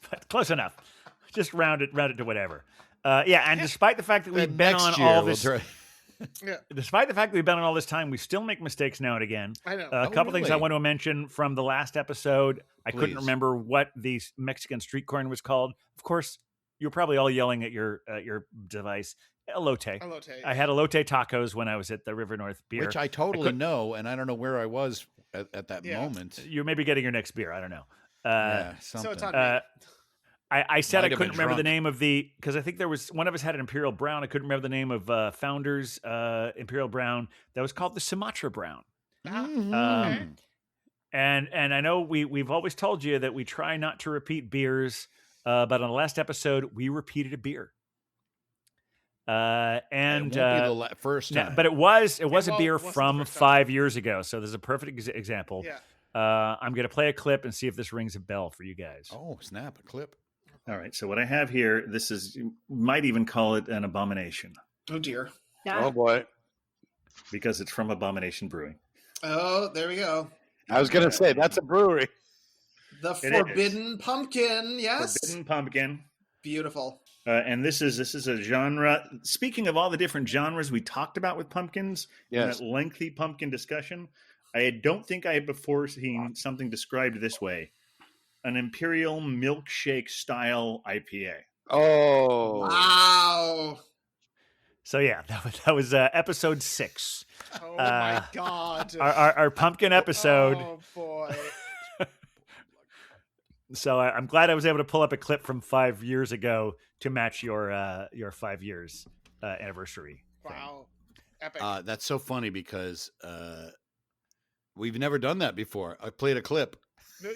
but close enough. Just round it to whatever. And despite the fact that we've been on all this, despite the fact that we've been on all this time, we still make mistakes now and again. I know. A couple things I want to mention from the last episode. I couldn't remember what the Mexican street corn was called. Of course, you're probably all yelling at your device. Elote. I had elote tacos when I was at the River North beer, which I totally know, and I don't know where I was at that moment. You may be getting your next beer. I don't know. So it's on me. I said I couldn't remember the name of because I think there was one of us had an Imperial Brown. I couldn't remember the name of Founders Imperial Brown that was called the Sumatra Brown. Okay. And I know we've always told you that we try not to repeat beers, but on the last episode we repeated a beer. And it won't be the first time. But it was a beer from 5 years ago. So there's a perfect example. Yeah. I'm going to play a clip and see if this rings a bell for you guys. Oh, snap, a clip. All right. So what I have here, you might even call it an abomination. Oh, dear. Oh, boy. Because it's from Abomination Brewing. Oh, there we go. I was going to say, that's a brewery. The Forbidden Pumpkin, yes? Forbidden Pumpkin. Beautiful. And this is a genre. Speaking of all the different genres we talked about with pumpkins, in that lengthy pumpkin discussion, I don't think I had before seen something described this way: an Imperial milkshake style IPA. Oh, wow! So yeah, that was episode 6. Oh my god! Our pumpkin episode. Oh boy! So I'm glad I was able to pull up a clip from 5 years ago to match your 5 years anniversary. Wow, epic! That's so funny because we've never done that before. I played a clip.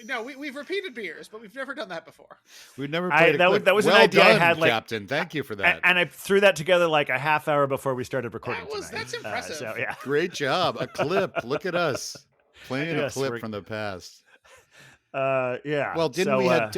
No, we've repeated beers, but we've never done that before. We've never played a clip. That was well an idea done, I had, Captain. Thank you for that. And I threw that together like a half hour before we started recording. That's impressive. So, yeah. Great job. A clip. Look at us playing a clip from the past. Yeah. Well,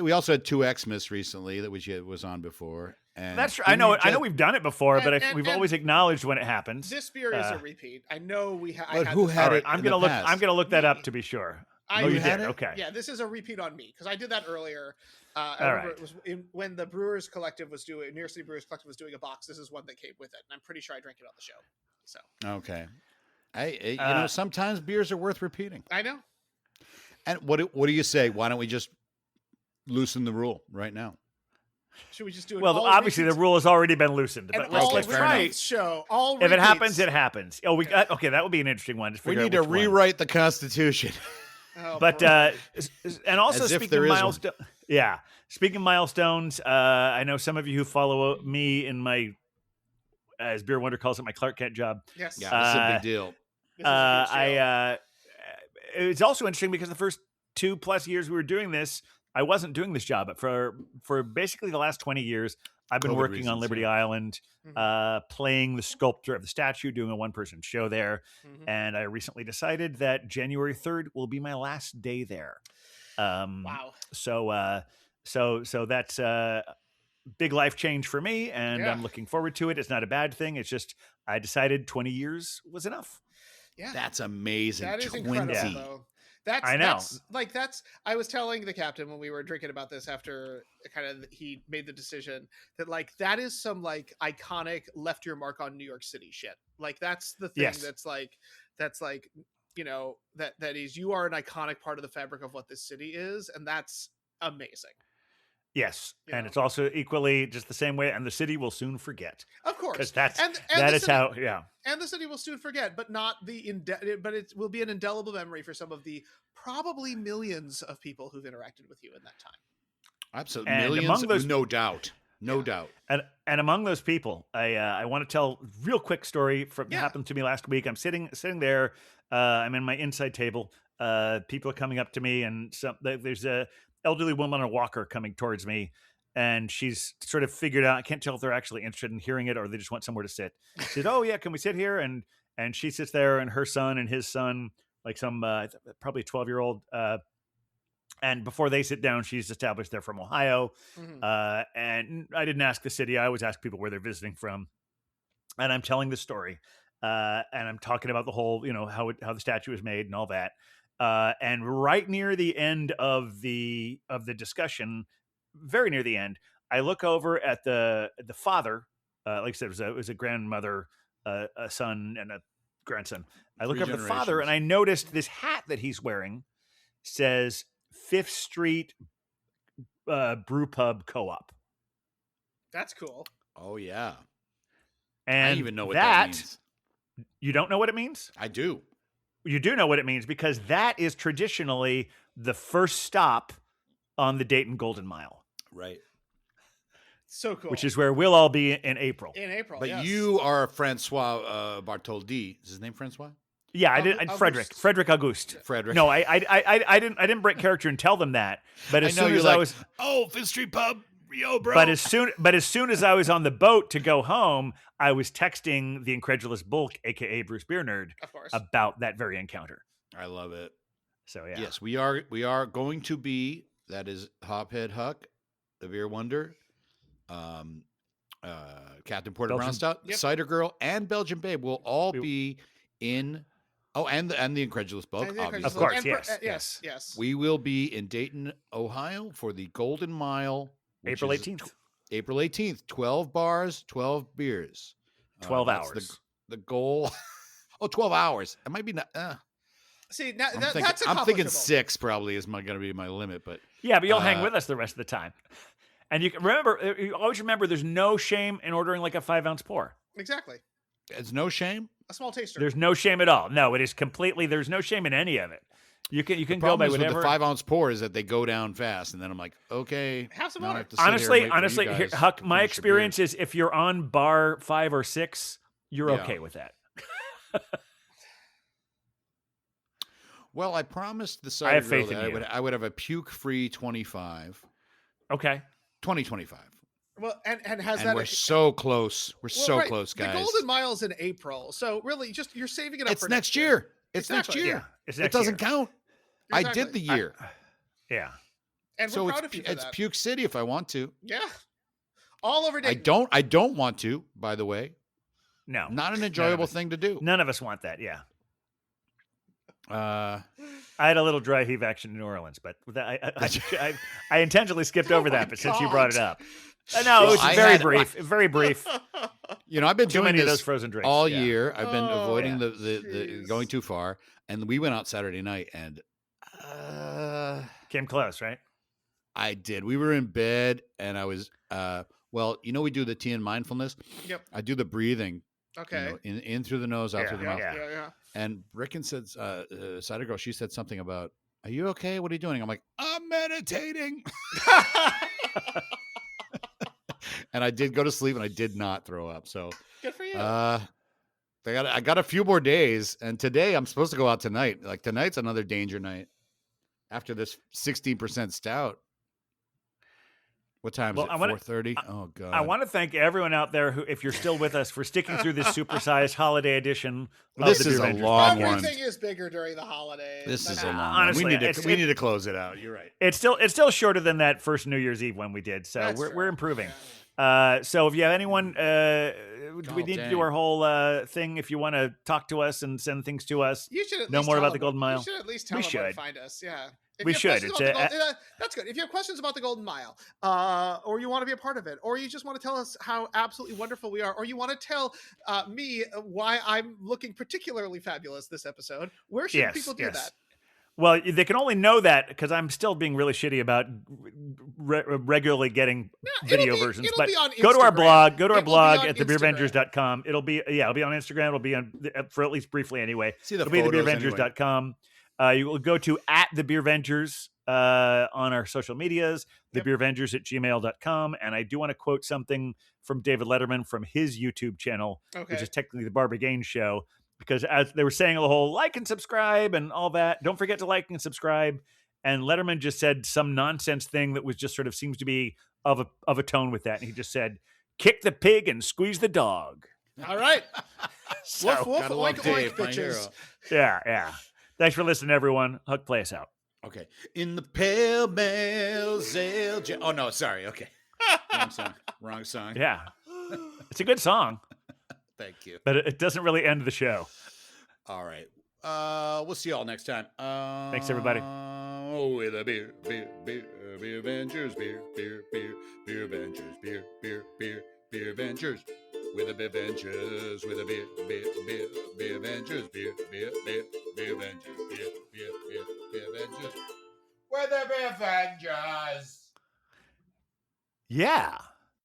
we also had 2 Xmas recently that was on before. And that's true. I know we've done it before, but we've always acknowledged when it happens. This beer is a repeat. I know we have. But who had it? I'm gonna look that up to be sure. You had it? Okay. Yeah, this is a repeat on me because I did that earlier. All right. It was when the Brewers Collective was doing New York City Brewers Collective was doing a box. This is one that came with it, and I'm pretty sure I drank it on the show. So okay, sometimes beers are worth repeating. I know. And what do you say? Why don't we just loosen the rule right now? Should we just do it? Well, obviously the rule has already been loosened. But let's try it. Show if it happens, it happens. Oh, that would be an interesting one. We need to rewrite the Constitution. But and also speaking of milestones, speaking of milestones, I know some of you who follow me in my, as Beer Wonder calls it, my Clark Kent job. Yes, yeah, this is a big deal. It's also interesting because the first 2+ years we were doing this, I wasn't doing this job, but for basically the last 20 years, I've been working on Liberty Island, playing the sculptor of the statue, doing a 1-person show there. And I recently decided that January 3rd will be my last day there. Wow. So that's a big life change for me, and I'm looking forward to it. It's not a bad thing. It's just I decided 20 years was enough. Yeah, that's amazing. That is 20. incredible, though. I was telling the captain when we were drinking about this after kind of he made the decision that like that is some like iconic left your mark on New York City shit. Like that's the thing that's like you know, that is, you are an iconic part of the fabric of what this city is, and that's amazing. Yes, and it's also equally just the same way, and the city will soon forget. Of course, because that is how. Yeah, and the city will soon forget, but not but it will be an indelible memory for some of the probably millions of people who've interacted with you in that time. Absolutely, and millions, among those, no doubt. And among those people, I want to tell a real quick story that happened to me last week. I'm sitting there. I'm in my inside table. People are coming up to me, and there's a elderly woman on a walker coming towards me, and she's sort of figured out, I can't tell if they're actually interested in hearing it or they just want somewhere to sit. She said, "Oh yeah, can we sit here?" And she sits there, and her son and his son, like some probably 12-year-old, and before they sit down, she's established they're from Ohio. And I didn't ask the city. I always ask people where they're visiting from. And I'm telling the story. And I'm talking about the whole, you know, how the statue was made and all that. And right near the end of the discussion, very near the end, I look over at the father. Like I said, it was a grandmother, a son, and a grandson. I look over at the father, and I noticed this hat that he's wearing says Fifth Street Brew Pub Co-op. That's cool. Oh yeah, and I don't even know what that means. You don't know what it means? I do. You do know what it means because that is traditionally the first stop on the Dayton Golden Mile. Right. So cool. Which is where we'll all be in April. But you are Francois Bartholdi. Is his name Francois? Yeah, I did. Frederick Auguste. No, I didn't break character and tell them that. But as soon as I was, Fifth Street Pub, yo, bro. But as soon as I was on the boat to go home, I was texting the incredulous Bulk, aka Bruce Beer Nerd, of course, about that very encounter. I love it. So yeah, yes, we are going to be. That is Hophead Huck, the Beer Wonder, Captain Porter Brown Stout, Cider Girl, and Belgian Babe will all be in. Oh, and the Incredulous Bulk, obviously. Of course, yes. We will be in Dayton, Ohio for the Golden Mile. April 18th. April 18th. 12 bars, 12 beers. 12 hours. The goal. 12 hours. It might be not. See, now, that's I'm thinking 6 probably is going to be my limit. But yeah, but you'll hang with us the rest of the time. And you always remember there's no shame in ordering like a 5-ounce pour. Exactly. It's no shame? A small taster. There's no shame at all. No, it is completely. There's no shame in any of it. You can go by whatever. With the 5-ounce pour is that they go down fast, and then I'm like, okay. Have some water. Honestly, Huck, my experience is if you're on bar 5 or 6, you're okay with that. Well, I promised the cider girl that I would have a puke-free 25. Okay. 2025. Well, and we're so close. We're close, guys. The Golden Mile's in April, so really, you're saving it up. It's for next year. It's next year. Yeah, it doesn't count. Exactly. I did the year. Yeah. And we're proud of you for it's Puke City if I want to. Yeah. All over Dayton. I don't want to, by the way. No. Not an enjoyable thing to do. None of us want that, yeah. I had a little dry heave action in New Orleans, but I intentionally skipped over that. But since you brought it up, no, it was very brief. You know, I've been doing those frozen drinks all year. I've been avoiding the going too far, and we went out Saturday night and came close, right? I did. We were in bed, and I was well. You know, we do the tea and mindfulness. Yep. I do the breathing. Okay. You know, in through the nose, out through the mouth. Yeah. And Rickon said, Cider Girl, she said something about, "Are you okay? What are you doing?" I'm like, "I'm meditating." And I did go to sleep, and I did not throw up. So good for you. I got a few more days, and today I'm supposed to go out tonight. Like tonight's another danger night after this 16% stout. What time is it? 4:30. Oh God! I want to thank everyone out there who, if you're still with us, for sticking through this supersized holiday edition. This is a long one. Everything is bigger during the holidays. This is a long honestly, one. We need to close it out. You're right. It's still shorter than that first New Year's Eve one we did, so we're improving. So if you have anyone, do we need to do our whole thing? If you want to talk to us and send things to us, you should know more about the Golden Mile. You should at least tell them where to find us. Yeah. We should. That's good. If you have questions about the Golden Mile, or you want to be a part of it, or you just want to tell us how absolutely wonderful we are, or you want to tell me why I'm looking particularly fabulous this episode, where should people do that? Well, they can only know that because I'm still being really shitty about regularly getting video versions. But go to our blog. Go to our blog at thebeervengers.com. It'll be on Instagram. It'll be on for at least briefly anyway. It'll be thebeervengers.com. You will go to @thebeervengers on our social medias, thebeervengers@gmail.com. And I do want to quote something from David Letterman from his YouTube channel, which is technically the Barbara Gaines Show. Because as they were saying the whole like and subscribe and all that, don't forget to like and subscribe. And Letterman just said some nonsense thing that was just sort of seems to be of a tone with that. And he just said, "Kick the pig and squeeze the dog." All right. So, woof, woof, oink, oink, bitches. Yeah. Thanks for listening, everyone. Huck, play us out. Okay. In the pale mail's oh, no, sorry. Okay. Wrong song. Yeah. It's a good song. Thank you. But it doesn't really end the show. All right. We'll see y'all next time. Thanks, everybody. With a beer Avengers, beer Avengers, beer Avengers. With a beer Avengers, with a beer Avengers, beer Avengers, beer Avengers. With a beer Avengers. Yeah.